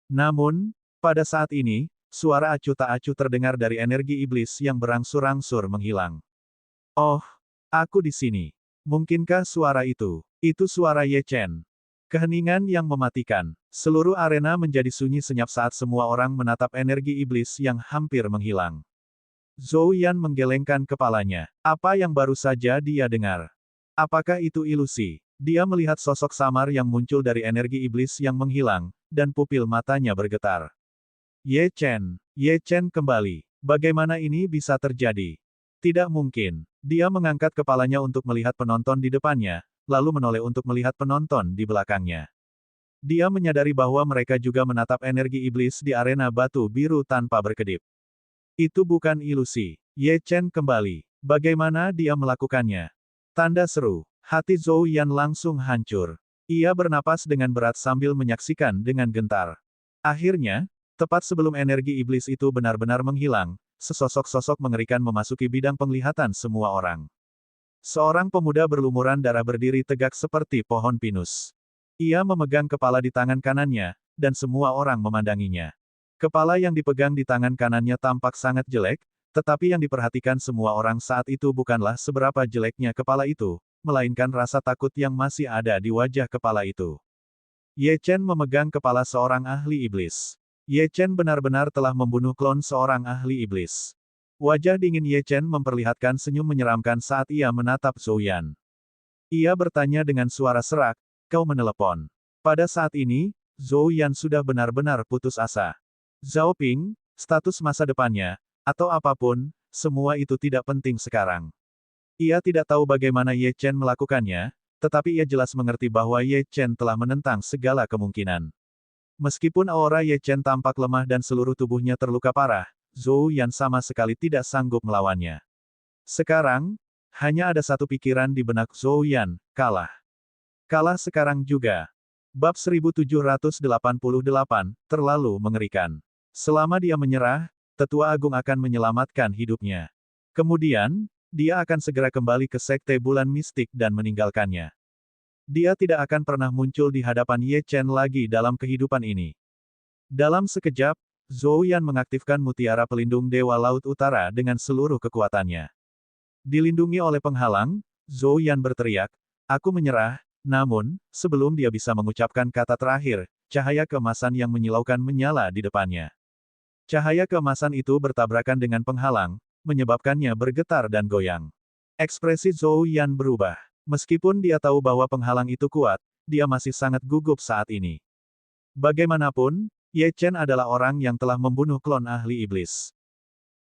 Namun, pada saat ini, suara acuh tak acuh terdengar dari energi iblis yang berangsur-angsur menghilang. Oh, aku di sini. Mungkinkah suara itu? Itu suara Ye Chen. Keheningan yang mematikan. Seluruh arena menjadi sunyi senyap saat semua orang menatap energi iblis yang hampir menghilang. Zhou Yan menggelengkan kepalanya. Apa yang baru saja dia dengar? Apakah itu ilusi? Dia melihat sosok samar yang muncul dari energi iblis yang menghilang, dan pupil matanya bergetar. Ye Chen kembali. Bagaimana ini bisa terjadi? Tidak mungkin. Dia mengangkat kepalanya untuk melihat penonton di depannya, lalu menoleh untuk melihat penonton di belakangnya. Dia menyadari bahwa mereka juga menatap energi iblis di arena batu biru tanpa berkedip. Itu bukan ilusi. Ye Chen kembali. Bagaimana dia melakukannya? Tanda seru. Hati Zhou Yan langsung hancur. Ia bernapas dengan berat sambil menyaksikan dengan gentar. Akhirnya, tepat sebelum energi iblis itu benar-benar menghilang, sesosok-sosok mengerikan memasuki bidang penglihatan semua orang. Seorang pemuda berlumuran darah berdiri tegak seperti pohon pinus. Ia memegang kepala di tangan kanannya, dan semua orang memandanginya. Kepala yang dipegang di tangan kanannya tampak sangat jelek, tetapi yang diperhatikan semua orang saat itu bukanlah seberapa jeleknya kepala itu, melainkan rasa takut yang masih ada di wajah kepala itu. Ye Chen memegang kepala seorang ahli iblis. Ye Chen benar-benar telah membunuh klon seorang ahli iblis. Wajah dingin Ye Chen memperlihatkan senyum menyeramkan saat ia menatap Zhou Yan. Ia bertanya dengan suara serak, "Kau menelepon?" Pada saat ini, Zhou Yan sudah benar-benar putus asa. Zhao Ping, status masa depannya, atau apapun, semua itu tidak penting sekarang. Ia tidak tahu bagaimana Ye Chen melakukannya, tetapi ia jelas mengerti bahwa Ye Chen telah menentang segala kemungkinan. Meskipun aura Ye Chen tampak lemah dan seluruh tubuhnya terluka parah, Zhou Yan sama sekali tidak sanggup melawannya. Sekarang, hanya ada satu pikiran di benak Zhou Yan, kalah. Kalah sekarang juga. Bab 1788, terlalu mengerikan. Selama dia menyerah, Tetua Agung akan menyelamatkan hidupnya. Kemudian, dia akan segera kembali ke Sekte Bulan Mistik dan meninggalkannya. Dia tidak akan pernah muncul di hadapan Ye Chen lagi dalam kehidupan ini. Dalam sekejap, Zhou Yan mengaktifkan mutiara pelindung Dewa Laut Utara dengan seluruh kekuatannya. Dilindungi oleh penghalang, Zhou Yan berteriak, "Aku menyerah," namun, sebelum dia bisa mengucapkan kata terakhir, cahaya keemasan yang menyilaukan menyala di depannya. Cahaya keemasan itu bertabrakan dengan penghalang, menyebabkannya bergetar dan goyang. Ekspresi Zhou Yan berubah. Meskipun dia tahu bahwa penghalang itu kuat, dia masih sangat gugup saat ini. Bagaimanapun, Ye Chen adalah orang yang telah membunuh klon ahli iblis.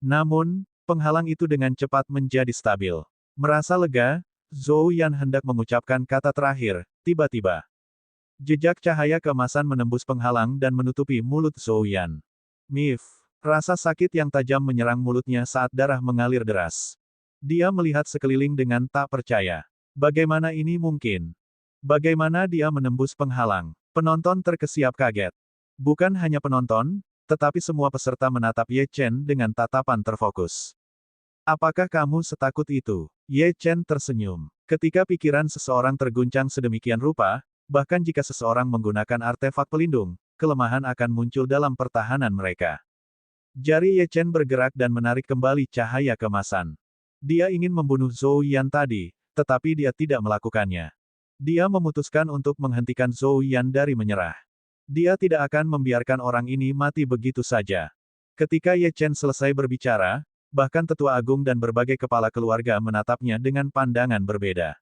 Namun, penghalang itu dengan cepat menjadi stabil. Merasa lega, Zhou Yan hendak mengucapkan kata terakhir, tiba-tiba. Jejak cahaya keemasan menembus penghalang dan menutupi mulut Zhou Yan. Mif. Rasa sakit yang tajam menyerang mulutnya saat darah mengalir deras. Dia melihat sekeliling dengan tak percaya. Bagaimana ini mungkin? Bagaimana dia menembus penghalang? Penonton terkesiap kaget. Bukan hanya penonton, tetapi semua peserta menatap Ye Chen dengan tatapan terfokus. Apakah kamu setakut itu? Ye Chen tersenyum. Ketika pikiran seseorang terguncang sedemikian rupa, bahkan jika seseorang menggunakan artefak pelindung, kelemahan akan muncul dalam pertahanan mereka. Jari Ye Chen bergerak dan menarik kembali cahaya keemasan. Dia ingin membunuh Zhou Yan tadi, tetapi dia tidak melakukannya. Dia memutuskan untuk menghentikan Zhou Yan dari menyerah. Dia tidak akan membiarkan orang ini mati begitu saja. Ketika Ye Chen selesai berbicara, bahkan Tetua Agung dan berbagai kepala keluarga menatapnya dengan pandangan berbeda.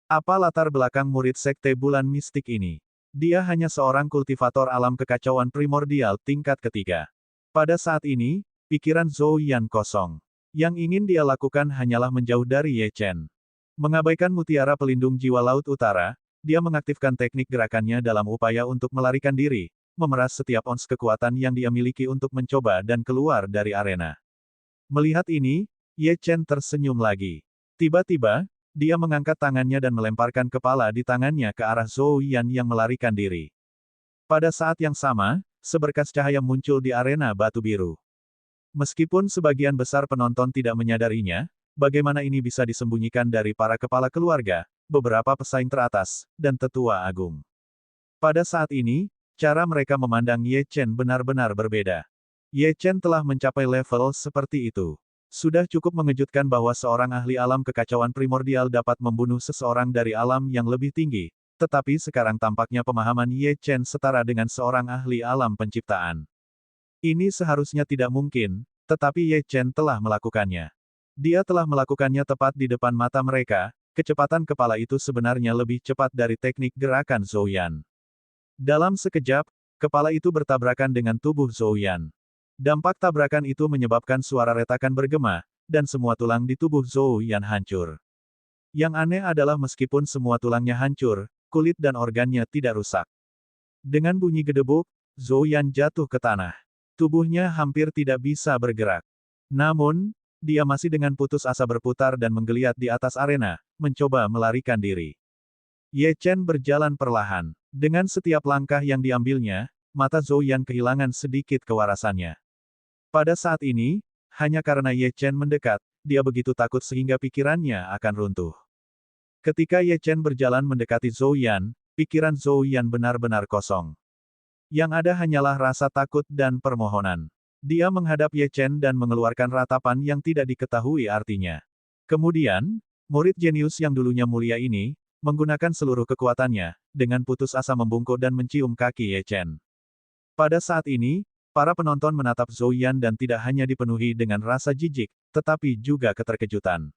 Apa latar belakang murid Sekte Bulan Mistik ini? Dia hanya seorang kultivator alam kekacauan primordial tingkat ketiga. Pada saat ini, pikiran Zhou Yan kosong. Yang ingin dia lakukan hanyalah menjauh dari Ye Chen. Mengabaikan mutiara pelindung jiwa Laut Utara, dia mengaktifkan teknik gerakannya dalam upaya untuk melarikan diri, memeras setiap ons kekuatan yang dia miliki untuk mencoba dan keluar dari arena. Melihat ini, Ye Chen tersenyum lagi. Tiba-tiba, dia mengangkat tangannya dan melemparkan kepala di tangannya ke arah Zhou Yan yang melarikan diri. Pada saat yang sama, seberkas cahaya muncul di arena batu biru. Meskipun sebagian besar penonton tidak menyadarinya, bagaimana ini bisa disembunyikan dari para kepala keluarga, beberapa pesaing teratas, dan Tetua Agung. Pada saat ini, cara mereka memandang Ye Chen benar-benar berbeda. Ye Chen telah mencapai level seperti itu. Sudah cukup mengejutkan bahwa seorang ahli alam kekacauan primordial dapat membunuh seseorang dari alam yang lebih tinggi, tetapi sekarang tampaknya pemahaman Ye Chen setara dengan seorang ahli alam penciptaan. Ini seharusnya tidak mungkin, tetapi Ye Chen telah melakukannya. Dia telah melakukannya tepat di depan mata mereka, kecepatan kepala itu sebenarnya lebih cepat dari teknik gerakan Zhou Yan. Dalam sekejap, kepala itu bertabrakan dengan tubuh Zhou Yan. Dampak tabrakan itu menyebabkan suara retakan bergema, dan semua tulang di tubuh Zhou Yan hancur. Yang aneh adalah meskipun semua tulangnya hancur, kulit dan organnya tidak rusak. Dengan bunyi gedebuk, Zhou Yan jatuh ke tanah. Tubuhnya hampir tidak bisa bergerak. Namun, dia masih dengan putus asa berputar dan menggeliat di atas arena, mencoba melarikan diri. Ye Chen berjalan perlahan. Dengan setiap langkah yang diambilnya, mata Zhou Yan kehilangan sedikit kewarasannya. Pada saat ini, hanya karena Ye Chen mendekat, dia begitu takut sehingga pikirannya akan runtuh. Ketika Ye Chen berjalan mendekati Zhou Yan, pikiran Zhou Yan benar-benar kosong. Yang ada hanyalah rasa takut dan permohonan. Dia menghadap Ye Chen dan mengeluarkan ratapan yang tidak diketahui artinya. Kemudian, murid jenius yang dulunya mulia ini, menggunakan seluruh kekuatannya, dengan putus asa membungkuk dan mencium kaki Ye Chen. Pada saat ini, para penonton menatap Zhou Yan dan tidak hanya dipenuhi dengan rasa jijik, tetapi juga keterkejutan.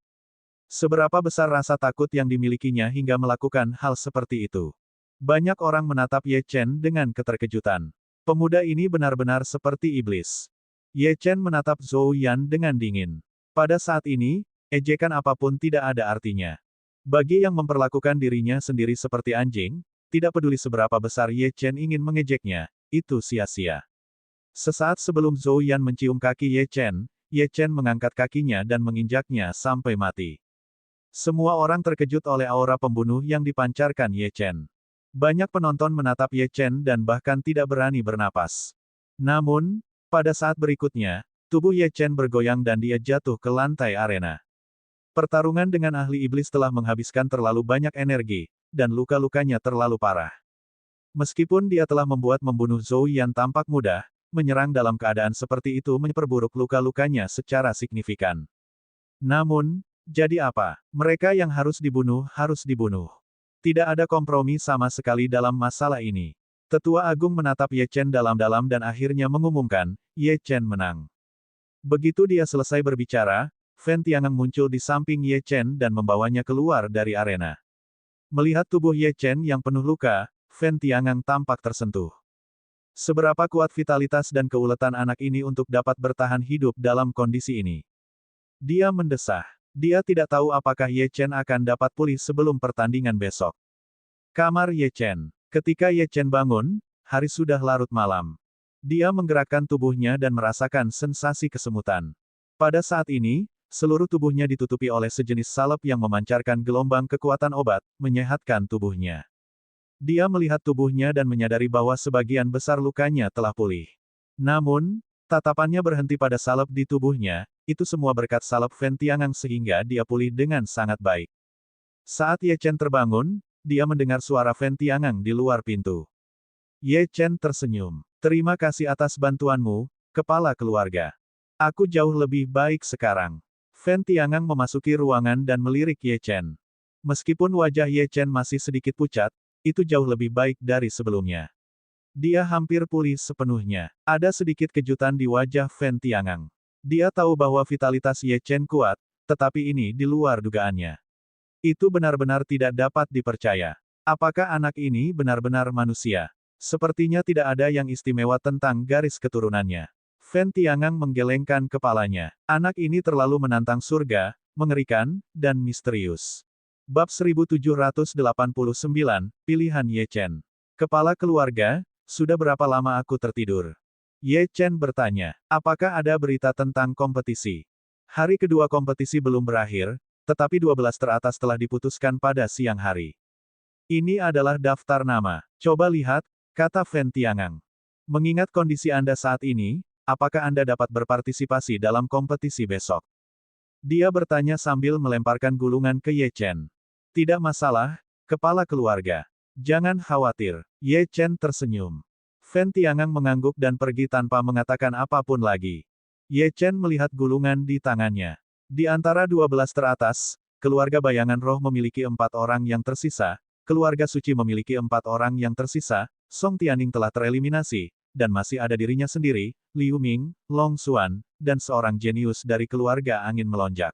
Seberapa besar rasa takut yang dimilikinya hingga melakukan hal seperti itu. Banyak orang menatap Ye Chen dengan keterkejutan. Pemuda ini benar-benar seperti iblis. Ye Chen menatap Zhou Yan dengan dingin. Pada saat ini, ejekan apapun tidak ada artinya. Bagi yang memperlakukan dirinya sendiri seperti anjing, tidak peduli seberapa besar Ye Chen ingin mengejeknya, itu sia-sia. Sesaat sebelum Zhou Yan mencium kaki Ye Chen mengangkat kakinya dan menginjaknya sampai mati. Semua orang terkejut oleh aura pembunuh yang dipancarkan Ye Chen. Banyak penonton menatap Ye Chen dan bahkan tidak berani bernapas. Namun, pada saat berikutnya, tubuh Ye Chen bergoyang dan dia jatuh ke lantai arena. Pertarungan dengan ahli iblis telah menghabiskan terlalu banyak energi, dan luka-lukanya terlalu parah. Meskipun dia telah membunuh Zhou Yan tampak mudah, menyerang dalam keadaan seperti itu memperburuk luka-lukanya secara signifikan. Namun, jadi apa? Mereka yang harus dibunuh. Tidak ada kompromi sama sekali dalam masalah ini. Tetua Agung menatap Ye Chen dalam-dalam dan akhirnya mengumumkan, Ye Chen menang. Begitu dia selesai berbicara, Fen Tiangang muncul di samping Ye Chen dan membawanya keluar dari arena. Melihat tubuh Ye Chen yang penuh luka, Fen Tiangang tampak tersentuh. Seberapa kuat vitalitas dan keuletan anak ini untuk dapat bertahan hidup dalam kondisi ini? Dia mendesah. Dia tidak tahu apakah Ye Chen akan dapat pulih sebelum pertandingan besok. Kamar Ye Chen. Ketika Ye Chen bangun, hari sudah larut malam. Dia menggerakkan tubuhnya dan merasakan sensasi kesemutan. Pada saat ini, seluruh tubuhnya ditutupi oleh sejenis salep yang memancarkan gelombang kekuatan obat, menyehatkan tubuhnya. Dia melihat tubuhnya dan menyadari bahwa sebagian besar lukanya telah pulih. Namun, tatapannya berhenti pada salep di tubuhnya, itu semua berkat salep Fen Tiangang sehingga dia pulih dengan sangat baik. Saat Ye Chen terbangun, dia mendengar suara Fen Tiangang di luar pintu. Ye Chen tersenyum. Terima kasih atas bantuanmu, kepala keluarga. Aku jauh lebih baik sekarang. Fen Tiangang memasuki ruangan dan melirik Ye Chen. Meskipun wajah Ye Chen masih sedikit pucat, itu jauh lebih baik dari sebelumnya. Dia hampir pulih sepenuhnya. Ada sedikit kejutan di wajah Fen Tiangang. Dia tahu bahwa vitalitas Ye Chen kuat, tetapi ini di luar dugaannya. Itu benar-benar tidak dapat dipercaya. Apakah anak ini benar-benar manusia? Sepertinya tidak ada yang istimewa tentang garis keturunannya. Fen Tiangang menggelengkan kepalanya. Anak ini terlalu menantang surga, mengerikan, dan misterius. Bab 1789, Pilihan Ye Chen. Kepala keluarga, sudah berapa lama aku tertidur? Ye Chen bertanya, apakah ada berita tentang kompetisi? Hari kedua kompetisi belum berakhir, tetapi 12 teratas telah diputuskan pada siang hari. Ini adalah daftar nama. Coba lihat, kata Fen Tiangang. Mengingat kondisi Anda saat ini, apakah Anda dapat berpartisipasi dalam kompetisi besok? Dia bertanya sambil melemparkan gulungan ke Ye Chen. Tidak masalah, kepala keluarga. Jangan khawatir. Ye Chen tersenyum. Fen Tiangang mengangguk dan pergi tanpa mengatakan apapun lagi. Ye Chen melihat gulungan di tangannya. Di antara 12 teratas, keluarga bayangan roh memiliki 4 orang yang tersisa, keluarga suci memiliki 4 orang yang tersisa, Song Tianning telah tereliminasi, dan masih ada dirinya sendiri, Liu Ming, Long Xuan, dan seorang jenius dari keluarga angin melonjak.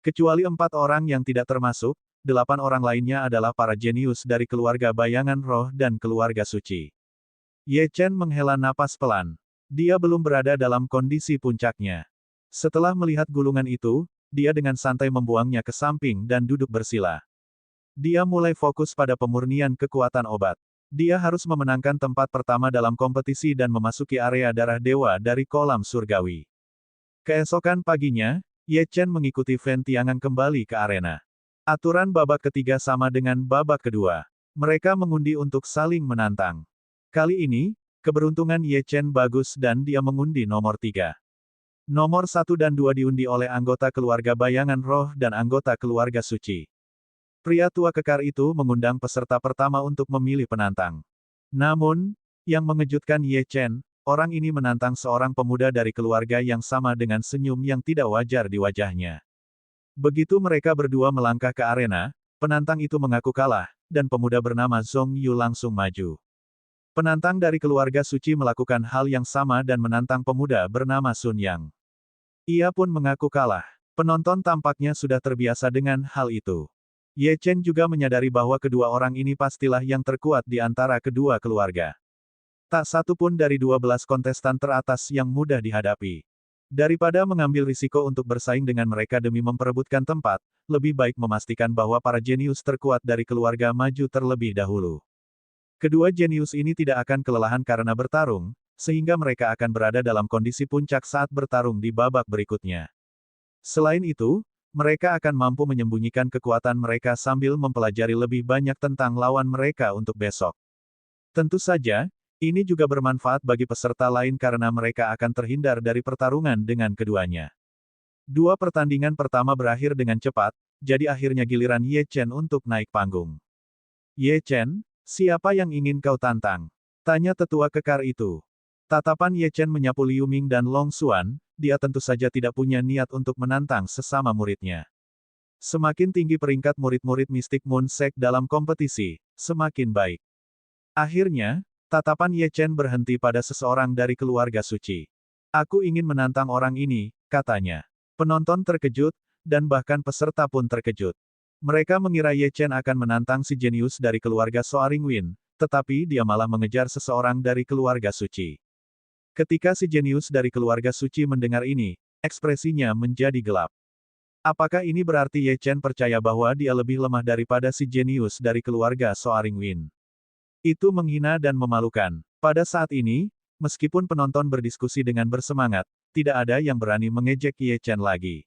Kecuali 4 orang yang tidak termasuk, 8 orang lainnya adalah para jenius dari keluarga bayangan roh dan keluarga suci. Ye Chen menghela napas pelan. Dia belum berada dalam kondisi puncaknya. Setelah melihat gulungan itu, dia dengan santai membuangnya ke samping dan duduk bersila. Dia mulai fokus pada pemurnian kekuatan obat. Dia harus memenangkan tempat pertama dalam kompetisi dan memasuki area darah dewa dari kolam surgawi. Keesokan paginya, Ye Chen mengikuti Fen Tiangang kembali ke arena. Aturan babak ketiga sama dengan babak kedua. Mereka mengundi untuk saling menantang. Kali ini, keberuntungan Ye Chen bagus dan dia mengundi nomor 3. Nomor 1 dan 2 diundi oleh anggota keluarga bayangan roh dan anggota keluarga suci. Pria tua kekar itu mengundang peserta pertama untuk memilih penantang. Namun, yang mengejutkan Ye Chen, orang ini menantang seorang pemuda dari keluarga yang sama dengan senyum yang tidak wajar di wajahnya. Begitu mereka berdua melangkah ke arena, penantang itu mengaku kalah, dan pemuda bernama Zhong Yu langsung maju. Penantang dari keluarga suci melakukan hal yang sama dan menantang pemuda bernama Sun Yang. Ia pun mengaku kalah. Penonton tampaknya sudah terbiasa dengan hal itu. Ye Chen juga menyadari bahwa kedua orang ini pastilah yang terkuat di antara kedua keluarga. Tak satu pun dari 12 kontestan teratas yang mudah dihadapi. Daripada mengambil risiko untuk bersaing dengan mereka demi memperebutkan tempat, lebih baik memastikan bahwa para jenius terkuat dari keluarga maju terlebih dahulu. Kedua jenius ini tidak akan kelelahan karena bertarung, sehingga mereka akan berada dalam kondisi puncak saat bertarung di babak berikutnya. Selain itu, mereka akan mampu menyembunyikan kekuatan mereka sambil mempelajari lebih banyak tentang lawan mereka untuk besok. Tentu saja, ini juga bermanfaat bagi peserta lain karena mereka akan terhindar dari pertarungan dengan keduanya. Dua pertandingan pertama berakhir dengan cepat, jadi akhirnya giliran Ye Chen untuk naik panggung. Ye Chen, siapa yang ingin kau tantang? Tanya tetua kekar itu. Tatapan Ye Chen menyapu Liu Ming dan Long Xuan, dia tentu saja tidak punya niat untuk menantang sesama muridnya. Semakin tinggi peringkat murid-murid mistik Moon Sect dalam kompetisi, semakin baik. Akhirnya, tatapan Ye Chen berhenti pada seseorang dari keluarga suci. Aku ingin menantang orang ini, katanya. Penonton terkejut, dan bahkan peserta pun terkejut. Mereka mengira Ye Chen akan menantang si jenius dari keluarga Soaring Wind, tetapi dia malah mengejar seseorang dari keluarga suci. Ketika si jenius dari keluarga suci mendengar ini, ekspresinya menjadi gelap. Apakah ini berarti Ye Chen percaya bahwa dia lebih lemah daripada si jenius dari keluarga Soaring Wind? Itu menghina dan memalukan. Pada saat ini, meskipun penonton berdiskusi dengan bersemangat, tidak ada yang berani mengejek Ye Chen lagi.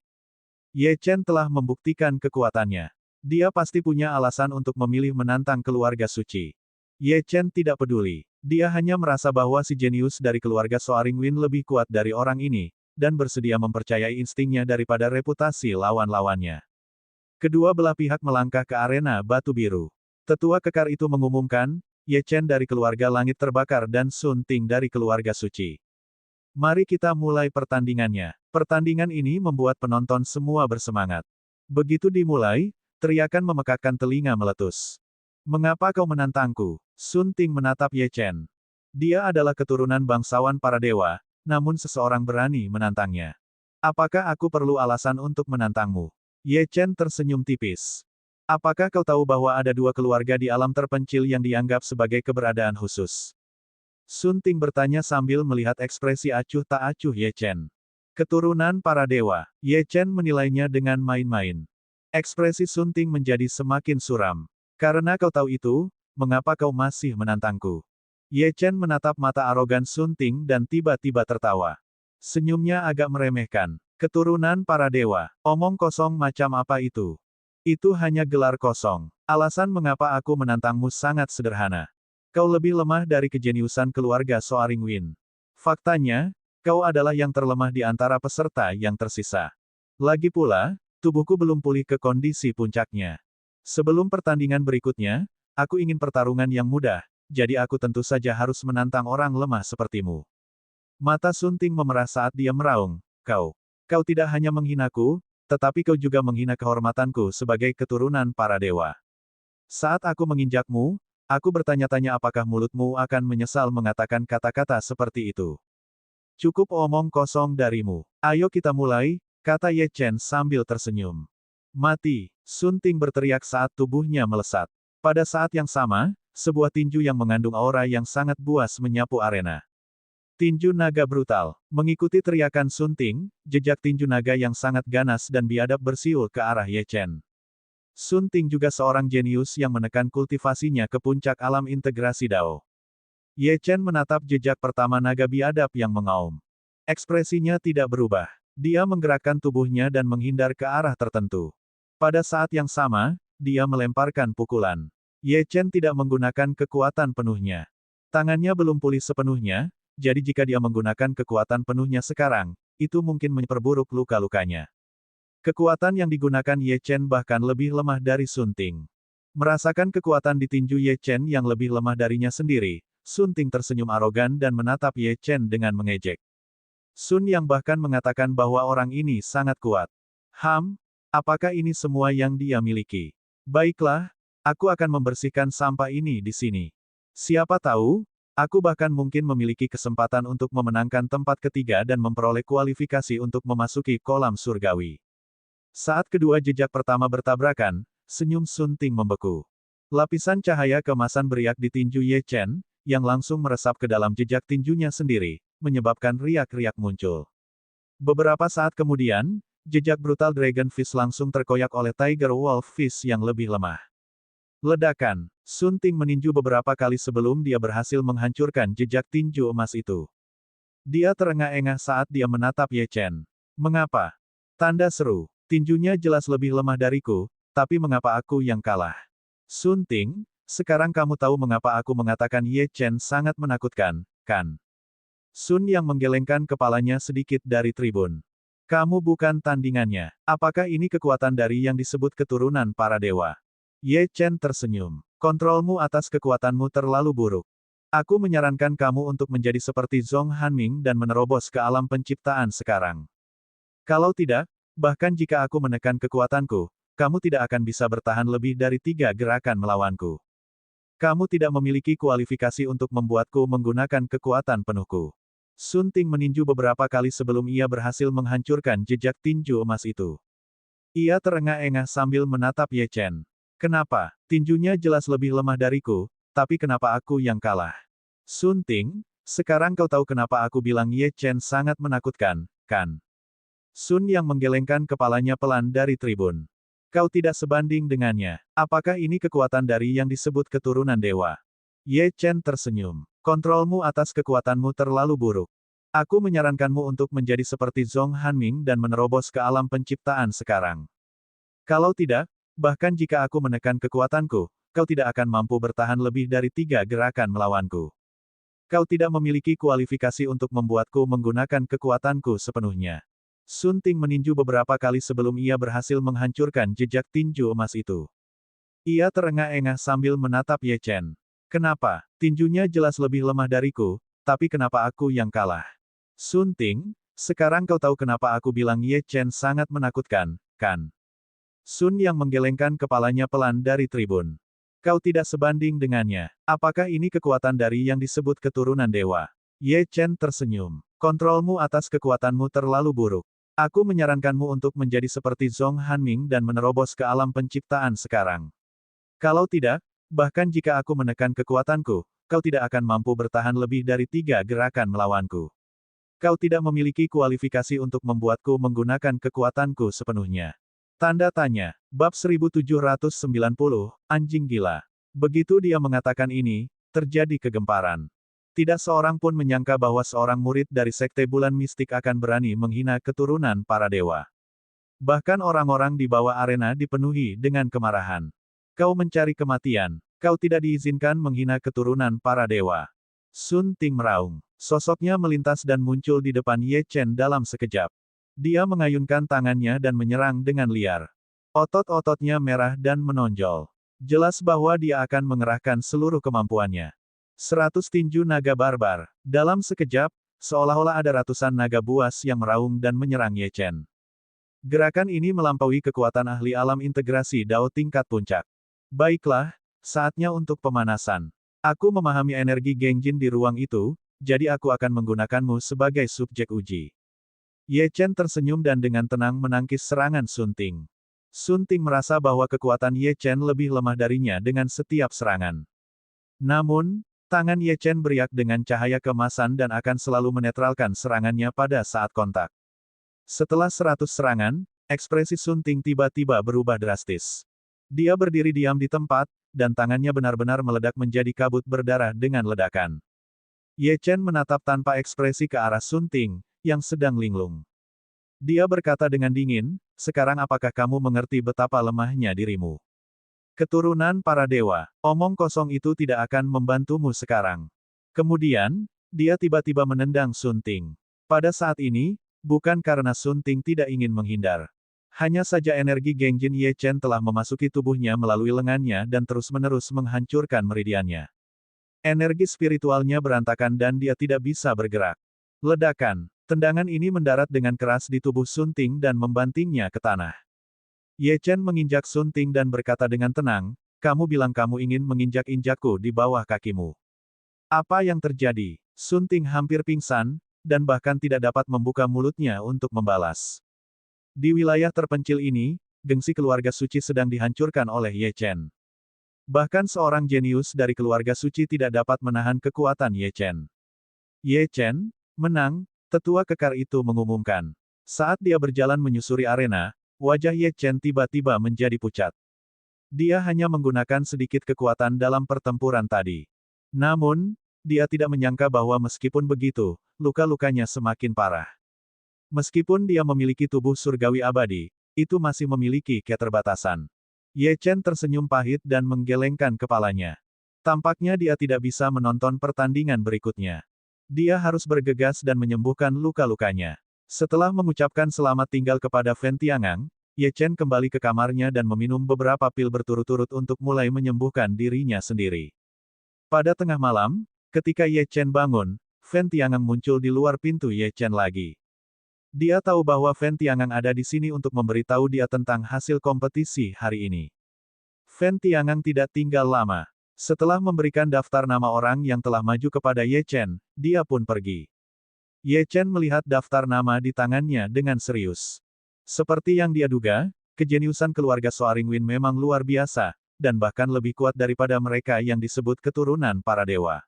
Ye Chen telah membuktikan kekuatannya. Dia pasti punya alasan untuk memilih menantang keluarga suci. Ye Chen tidak peduli. Dia hanya merasa bahwa si jenius dari keluarga Soaring Wind lebih kuat dari orang ini, dan bersedia mempercayai instingnya daripada reputasi lawan-lawannya. Kedua belah pihak melangkah ke arena batu biru. Tetua kekar itu mengumumkan, Ye Chen dari keluarga langit terbakar dan Sun Ting dari keluarga suci. Mari kita mulai pertandingannya. Pertandingan ini membuat penonton semua bersemangat. Begitu dimulai, teriakan memekakkan telinga meletus. Mengapa kau menantangku? Sun Ting menatap Ye Chen. Dia adalah keturunan bangsawan para dewa, namun seseorang berani menantangnya. Apakah aku perlu alasan untuk menantangmu? Ye Chen tersenyum tipis. Apakah kau tahu bahwa ada dua keluarga di alam terpencil yang dianggap sebagai keberadaan khusus? Sun Ting bertanya sambil melihat ekspresi acuh tak acuh Ye Chen. Keturunan para dewa. Ye Chen menilainya dengan main-main. Ekspresi Sun Ting menjadi semakin suram. Karena kau tahu itu, mengapa kau masih menantangku? Ye Chen menatap mata arogan Sun Ting dan tiba-tiba tertawa. Senyumnya agak meremehkan. Keturunan para dewa. Omong kosong macam apa itu? Itu hanya gelar kosong. Alasan mengapa aku menantangmu sangat sederhana. Kau lebih lemah dari kejeniusan keluarga Soaring Wind. Faktanya, kau adalah yang terlemah di antara peserta yang tersisa. Lagi pula, tubuhku belum pulih ke kondisi puncaknya. Sebelum pertandingan berikutnya, aku ingin pertarungan yang mudah, jadi aku tentu saja harus menantang orang lemah sepertimu. Mata Sun Ting memerah saat dia meraung, kau tidak hanya menghinaku, tetapi kau juga menghina kehormatanku sebagai keturunan para dewa. Saat aku menginjakmu, aku bertanya-tanya apakah mulutmu akan menyesal mengatakan kata-kata seperti itu. Cukup omong kosong darimu. Ayo kita mulai, kata Ye Chen sambil tersenyum. Mati, Sun Ting berteriak saat tubuhnya melesat. Pada saat yang sama, sebuah tinju yang mengandung aura yang sangat buas menyapu arena. Tinju naga brutal. Mengikuti teriakan Sun Ting, jejak tinju naga yang sangat ganas dan biadab bersiul ke arah Ye Chen. Sun Ting juga seorang jenius yang menekan kultivasinya ke puncak alam integrasi Dao. Ye Chen menatap jejak pertama naga biadab yang mengaum. Ekspresinya tidak berubah. Dia menggerakkan tubuhnya dan menghindar ke arah tertentu. Pada saat yang sama, dia melemparkan pukulan. Ye Chen tidak menggunakan kekuatan penuhnya. Tangannya belum pulih sepenuhnya, jadi jika dia menggunakan kekuatan penuhnya sekarang, itu mungkin memperburuk luka-lukanya. Kekuatan yang digunakan Ye Chen bahkan lebih lemah dari Sun Ting. Merasakan kekuatan di tinju Ye Chen yang lebih lemah darinya sendiri, Sun Ting tersenyum arogan dan menatap Ye Chen dengan mengejek. Sun yang bahkan mengatakan bahwa orang ini sangat kuat. Apakah ini semua yang dia miliki? Baiklah, aku akan membersihkan sampah ini di sini. Siapa tahu, aku bahkan mungkin memiliki kesempatan untuk memenangkan tempat ketiga dan memperoleh kualifikasi untuk memasuki kolam surgawi. Saat kedua jejak pertama bertabrakan, senyum Sun Ting membeku. Lapisan cahaya keemasan beriak di tinju Ye Chen, yang langsung meresap ke dalam jejak tinjunya sendiri, menyebabkan riak-riak muncul. Beberapa saat kemudian, jejak brutal Dragon Fist langsung terkoyak oleh Tiger Wolf Fist yang lebih lemah. Ledakan. Sun Ting meninju beberapa kali sebelum dia berhasil menghancurkan jejak tinju emas itu. Dia terengah-engah saat dia menatap Ye Chen. Mengapa? Tanda seru. Tinjunya jelas lebih lemah dariku, tapi mengapa aku yang kalah? Sun Ting, sekarang kamu tahu mengapa aku mengatakan Ye Chen sangat menakutkan, kan? Sun yang menggelengkan kepalanya sedikit dari tribun. Kamu bukan tandingannya. Apakah ini kekuatan dari yang disebut keturunan para dewa? Ye Chen tersenyum. Kontrolmu atas kekuatanmu terlalu buruk. Aku menyarankan kamu untuk menjadi seperti Zhong Hanming dan menerobos ke alam penciptaan sekarang. Kalau tidak, bahkan jika aku menekan kekuatanku, kamu tidak akan bisa bertahan lebih dari 3 gerakan melawanku. Kamu tidak memiliki kualifikasi untuk membuatku menggunakan kekuatan penuhku. Sun Ting meninju beberapa kali sebelum ia berhasil menghancurkan jejak tinju emas itu. Ia terengah-engah sambil menatap Ye Chen. Kenapa? Tinjunya jelas lebih lemah dariku, tapi kenapa aku yang kalah? Sun Ting, sekarang kau tahu kenapa aku bilang Ye Chen sangat menakutkan, kan? Sun yang menggelengkan kepalanya pelan dari tribun. Kau tidak sebanding dengannya. Apakah ini kekuatan dari yang disebut keturunan dewa? Ye Chen tersenyum. Kontrolmu atas kekuatanmu terlalu buruk. Aku menyarankanmu untuk menjadi seperti Zhong Hanming dan menerobos ke alam penciptaan sekarang. Kalau tidak, bahkan jika aku menekan kekuatanku, kau tidak akan mampu bertahan lebih dari 3 gerakan melawanku. Kau tidak memiliki kualifikasi untuk membuatku menggunakan kekuatanku sepenuhnya. Sun Ting meninju beberapa kali sebelum ia berhasil menghancurkan jejak tinju emas itu. Ia terengah-engah sambil menatap Ye Chen. Kenapa? Tinjunya jelas lebih lemah dariku, tapi kenapa aku yang kalah? Sun Ting, sekarang kau tahu kenapa aku bilang Ye Chen sangat menakutkan, kan? Sun yang menggelengkan kepalanya pelan dari tribun. Kau tidak sebanding dengannya. Apakah ini kekuatan dari yang disebut keturunan dewa? Ye Chen tersenyum. Kontrolmu atas kekuatanmu terlalu buruk. Aku menyarankanmu untuk menjadi seperti Zhong Hanming dan menerobos ke alam penciptaan sekarang. Kalau tidak, bahkan jika aku menekan kekuatanku, kau tidak akan mampu bertahan lebih dari 3 gerakan melawanku. Kau tidak memiliki kualifikasi untuk membuatku menggunakan kekuatanku sepenuhnya. Tanda tanya. Bab 1790, Anjing Gila. Begitu dia mengatakan ini, terjadi kegemparan. Tidak seorang pun menyangka bahwa seorang murid dari Sekte Bulan Mistik akan berani menghina keturunan para dewa. Bahkan orang-orang di bawah arena dipenuhi dengan kemarahan. Kau mencari kematian. Kau tidak diizinkan menghina keturunan para dewa. Sun Ting meraung. Sosoknya melintas dan muncul di depan Ye Chen dalam sekejap. Dia mengayunkan tangannya dan menyerang dengan liar. Otot-ototnya merah dan menonjol. Jelas bahwa dia akan mengerahkan seluruh kemampuannya. 100 tinju naga barbar. Dalam sekejap, seolah-olah ada ratusan naga buas yang meraung dan menyerang Ye Chen. Gerakan ini melampaui kekuatan ahli alam integrasi Dao tingkat puncak. Baiklah, saatnya untuk pemanasan. Aku memahami energi Gengjin di ruang itu, jadi aku akan menggunakanmu sebagai subjek uji. Ye Chen tersenyum dan dengan tenang menangkis serangan Sun Ting. Sun Ting merasa bahwa kekuatan Ye Chen lebih lemah darinya dengan setiap serangan. Namun, tangan Ye Chen beriak dengan cahaya keemasan dan akan selalu menetralkan serangannya pada saat kontak. Setelah 100 serangan, ekspresi Sun Ting tiba-tiba berubah drastis. Dia berdiri diam di tempat, dan tangannya benar-benar meledak menjadi kabut berdarah dengan ledakan. Ye Chen menatap tanpa ekspresi ke arah Sun Ting, yang sedang linglung. Dia berkata dengan dingin, sekarang apakah kamu mengerti betapa lemahnya dirimu? Keturunan para dewa, omong kosong itu tidak akan membantumu sekarang. Kemudian, dia tiba-tiba menendang Sun Ting. Pada saat ini, bukan karena Sun Ting tidak ingin menghindar. Hanya saja energi Gengjin Ye Chen telah memasuki tubuhnya melalui lengannya dan terus-menerus menghancurkan meridiannya. Energi spiritualnya berantakan dan dia tidak bisa bergerak. Ledakan. Tendangan ini mendarat dengan keras di tubuh Sun Ting dan membantingnya ke tanah. Ye Chen menginjak Sun Ting dan berkata dengan tenang, kamu bilang kamu ingin menginjak-injakku di bawah kakimu. Apa yang terjadi? Sun Ting hampir pingsan, dan bahkan tidak dapat membuka mulutnya untuk membalas. Di wilayah terpencil ini, gengsi keluarga suci sedang dihancurkan oleh Ye Chen. Bahkan seorang jenius dari keluarga suci tidak dapat menahan kekuatan Ye Chen. Ye Chen, menang, tetua kekar itu mengumumkan. Saat dia berjalan menyusuri arena, wajah Ye Chen tiba-tiba menjadi pucat. Dia hanya menggunakan sedikit kekuatan dalam pertempuran tadi. Namun, dia tidak menyangka bahwa meskipun begitu, luka-lukanya semakin parah. Meskipun dia memiliki tubuh surgawi abadi, itu masih memiliki keterbatasan. Ye Chen tersenyum pahit dan menggelengkan kepalanya. Tampaknya dia tidak bisa menonton pertandingan berikutnya. Dia harus bergegas dan menyembuhkan luka-lukanya. Setelah mengucapkan selamat tinggal kepada Fen Tiangang, Ye Chen kembali ke kamarnya dan meminum beberapa pil berturut-turut untuk mulai menyembuhkan dirinya sendiri. Pada tengah malam, ketika Ye Chen bangun, Fen Tiangang muncul di luar pintu Ye Chen lagi. Dia tahu bahwa Fen Tiangang ada di sini untuk memberitahu dia tentang hasil kompetisi hari ini. Fen Tiangang tidak tinggal lama. Setelah memberikan daftar nama orang yang telah maju kepada Ye Chen, dia pun pergi. Ye Chen melihat daftar nama di tangannya dengan serius. Seperti yang dia duga, kejeniusan keluarga Soaring Win memang luar biasa, dan bahkan lebih kuat daripada mereka yang disebut keturunan para dewa.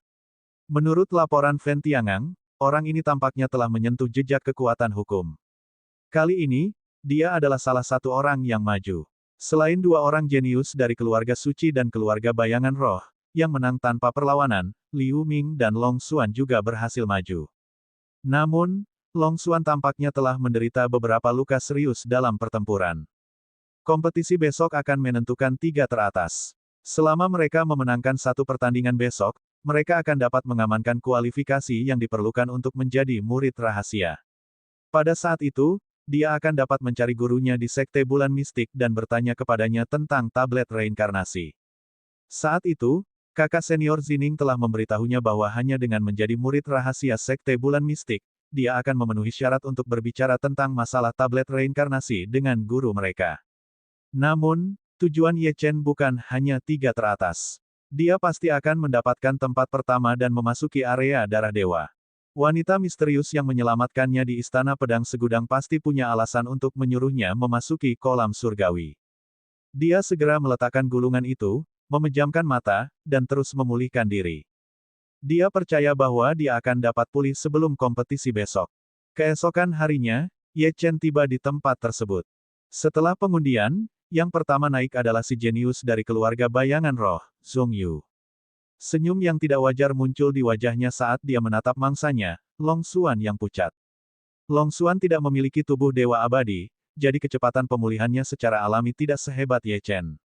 Menurut laporan Fen Tiangang, orang ini tampaknya telah menyentuh jejak kekuatan hukum. Kali ini, dia adalah salah satu orang yang maju. Selain dua orang jenius dari keluarga suci dan keluarga bayangan roh, yang menang tanpa perlawanan, Liu Ming dan Long Xuan juga berhasil maju. Namun, Long Xuan tampaknya telah menderita beberapa luka serius dalam pertempuran. Kompetisi besok akan menentukan 3 teratas. Selama mereka memenangkan satu pertandingan besok, mereka akan dapat mengamankan kualifikasi yang diperlukan untuk menjadi murid rahasia. Pada saat itu, dia akan dapat mencari gurunya di Sekte Bulan Mistik dan bertanya kepadanya tentang tablet reinkarnasi. Saat itu, kakak senior Zining telah memberitahunya bahwa hanya dengan menjadi murid rahasia Sekte Bulan Mistik, dia akan memenuhi syarat untuk berbicara tentang masalah tablet reinkarnasi dengan guru mereka. Namun, tujuan Ye Chen bukan hanya 3 teratas. Dia pasti akan mendapatkan tempat pertama dan memasuki area darah dewa. Wanita misterius yang menyelamatkannya di Istana Pedang Segudang pasti punya alasan untuk menyuruhnya memasuki kolam surgawi. Dia segera meletakkan gulungan itu, memejamkan mata, dan terus memulihkan diri. Dia percaya bahwa dia akan dapat pulih sebelum kompetisi besok. Keesokan harinya, Ye Chen tiba di tempat tersebut. Setelah pengundian, yang pertama naik adalah si jenius dari keluarga bayangan roh, Zhong Yu. Senyum yang tidak wajar muncul di wajahnya saat dia menatap mangsanya, Long Xuan yang pucat. Long Xuan tidak memiliki tubuh dewa abadi, jadi kecepatan pemulihannya secara alami tidak sehebat Ye Chen.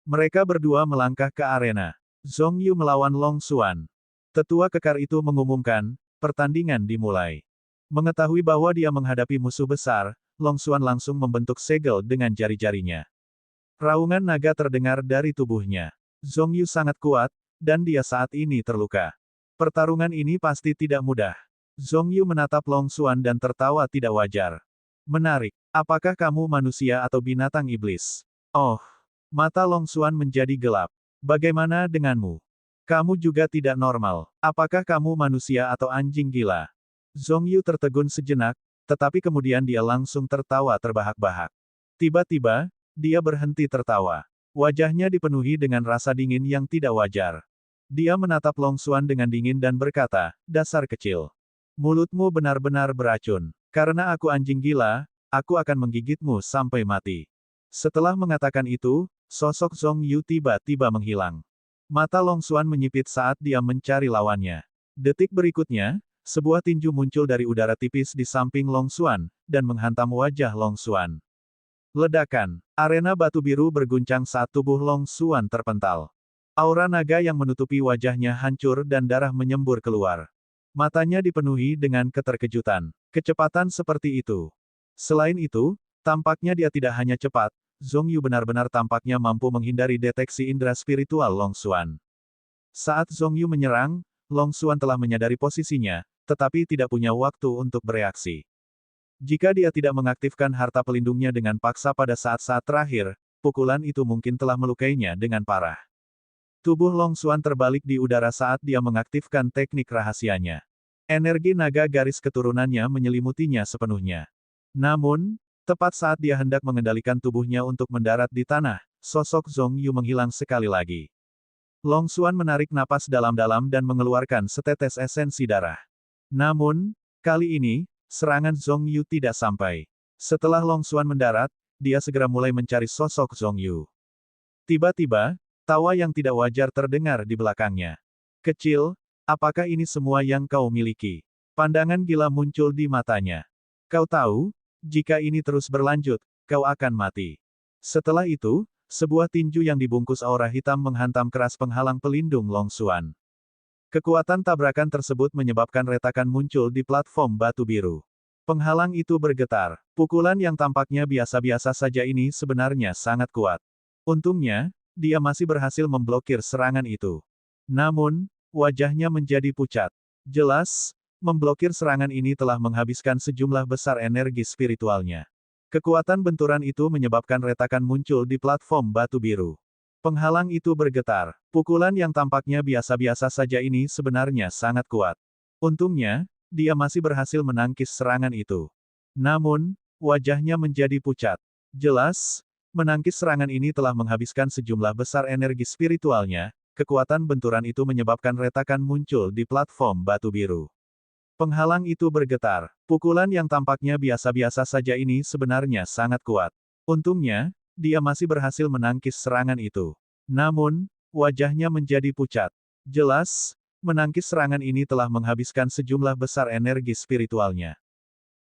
Mereka berdua melangkah ke arena. Zhong Yu melawan Long Xuan. Tetua kekar itu mengumumkan, pertandingan dimulai. Mengetahui bahwa dia menghadapi musuh besar, Long Xuan langsung membentuk segel dengan jari-jarinya. Raungan naga terdengar dari tubuhnya. Zhong Yu sangat kuat, dan dia saat ini terluka. Pertarungan ini pasti tidak mudah. Zhong Yu menatap Long Xuan dan tertawa tidak wajar. Menarik. Apakah kamu manusia atau binatang iblis? Oh. Mata Long Xuan menjadi gelap. Bagaimana denganmu? Kamu juga tidak normal. Apakah kamu manusia atau anjing gila? Zhong Yu tertegun sejenak, tetapi kemudian dia langsung tertawa terbahak-bahak. Tiba-tiba, dia berhenti tertawa. Wajahnya dipenuhi dengan rasa dingin yang tidak wajar. Dia menatap Long Xuan dengan dingin dan berkata, dasar kecil. Mulutmu benar-benar beracun. Karena aku anjing gila, aku akan menggigitmu sampai mati. Setelah mengatakan itu, sosok Zhong Yu tiba-tiba menghilang. Mata Long Xuan menyipit saat dia mencari lawannya. Detik berikutnya, sebuah tinju muncul dari udara tipis di samping Long Xuan, dan menghantam wajah Long Xuan. Ledakan. Arena batu biru berguncang saat tubuh Long Xuan terpental. Aura naga yang menutupi wajahnya hancur dan darah menyembur keluar. Matanya dipenuhi dengan keterkejutan. Kecepatan seperti itu. Selain itu, tampaknya dia tidak hanya cepat, Zhong Yu benar-benar tampaknya mampu menghindari deteksi indera spiritual Long Xuan. Saat Zhong Yu menyerang, Long Xuan telah menyadari posisinya, tetapi tidak punya waktu untuk bereaksi. Jika dia tidak mengaktifkan harta pelindungnya dengan paksa pada saat-saat terakhir, pukulan itu mungkin telah melukainya dengan parah. Tubuh Long Xuan terbalik di udara saat dia mengaktifkan teknik rahasianya. Energi naga garis keturunannya menyelimutinya sepenuhnya. Namun, tepat saat dia hendak mengendalikan tubuhnya untuk mendarat di tanah, sosok Zhong Yu menghilang sekali lagi. Long Xuan menarik napas dalam-dalam dan mengeluarkan setetes esensi darah. Namun, kali ini, serangan Zhong Yu tidak sampai. Setelah Long Xuan mendarat, dia segera mulai mencari sosok Zhong Yu. Tiba-tiba, tawa yang tidak wajar terdengar di belakangnya. Kecil, apakah ini semua yang kau miliki? Pandangan gila muncul di matanya. Kau tahu, jika ini terus berlanjut, kau akan mati. Setelah itu, sebuah tinju yang dibungkus aura hitam menghantam keras penghalang pelindung Long Xuan. Kekuatan tabrakan tersebut menyebabkan retakan muncul di platform batu biru. Penghalang itu bergetar. Pukulan yang tampaknya biasa-biasa saja ini sebenarnya sangat kuat. Untungnya, dia masih berhasil memblokir serangan itu. Namun, wajahnya menjadi pucat. Jelas, memblokir serangan ini telah menghabiskan sejumlah besar energi spiritualnya. Kekuatan benturan itu menyebabkan retakan muncul di platform batu biru. Penghalang itu bergetar. Pukulan yang tampaknya biasa-biasa saja ini sebenarnya sangat kuat. Untungnya, dia masih berhasil menangkis serangan itu. Namun, wajahnya menjadi pucat. Jelas, menangkis serangan ini telah menghabiskan sejumlah besar energi spiritualnya. Kekuatan benturan itu menyebabkan retakan muncul di platform batu biru. Penghalang itu bergetar. Pukulan yang tampaknya biasa-biasa saja ini sebenarnya sangat kuat. Untungnya, dia masih berhasil menangkis serangan itu. Namun, wajahnya menjadi pucat. Jelas, menangkis serangan ini telah menghabiskan sejumlah besar energi spiritualnya.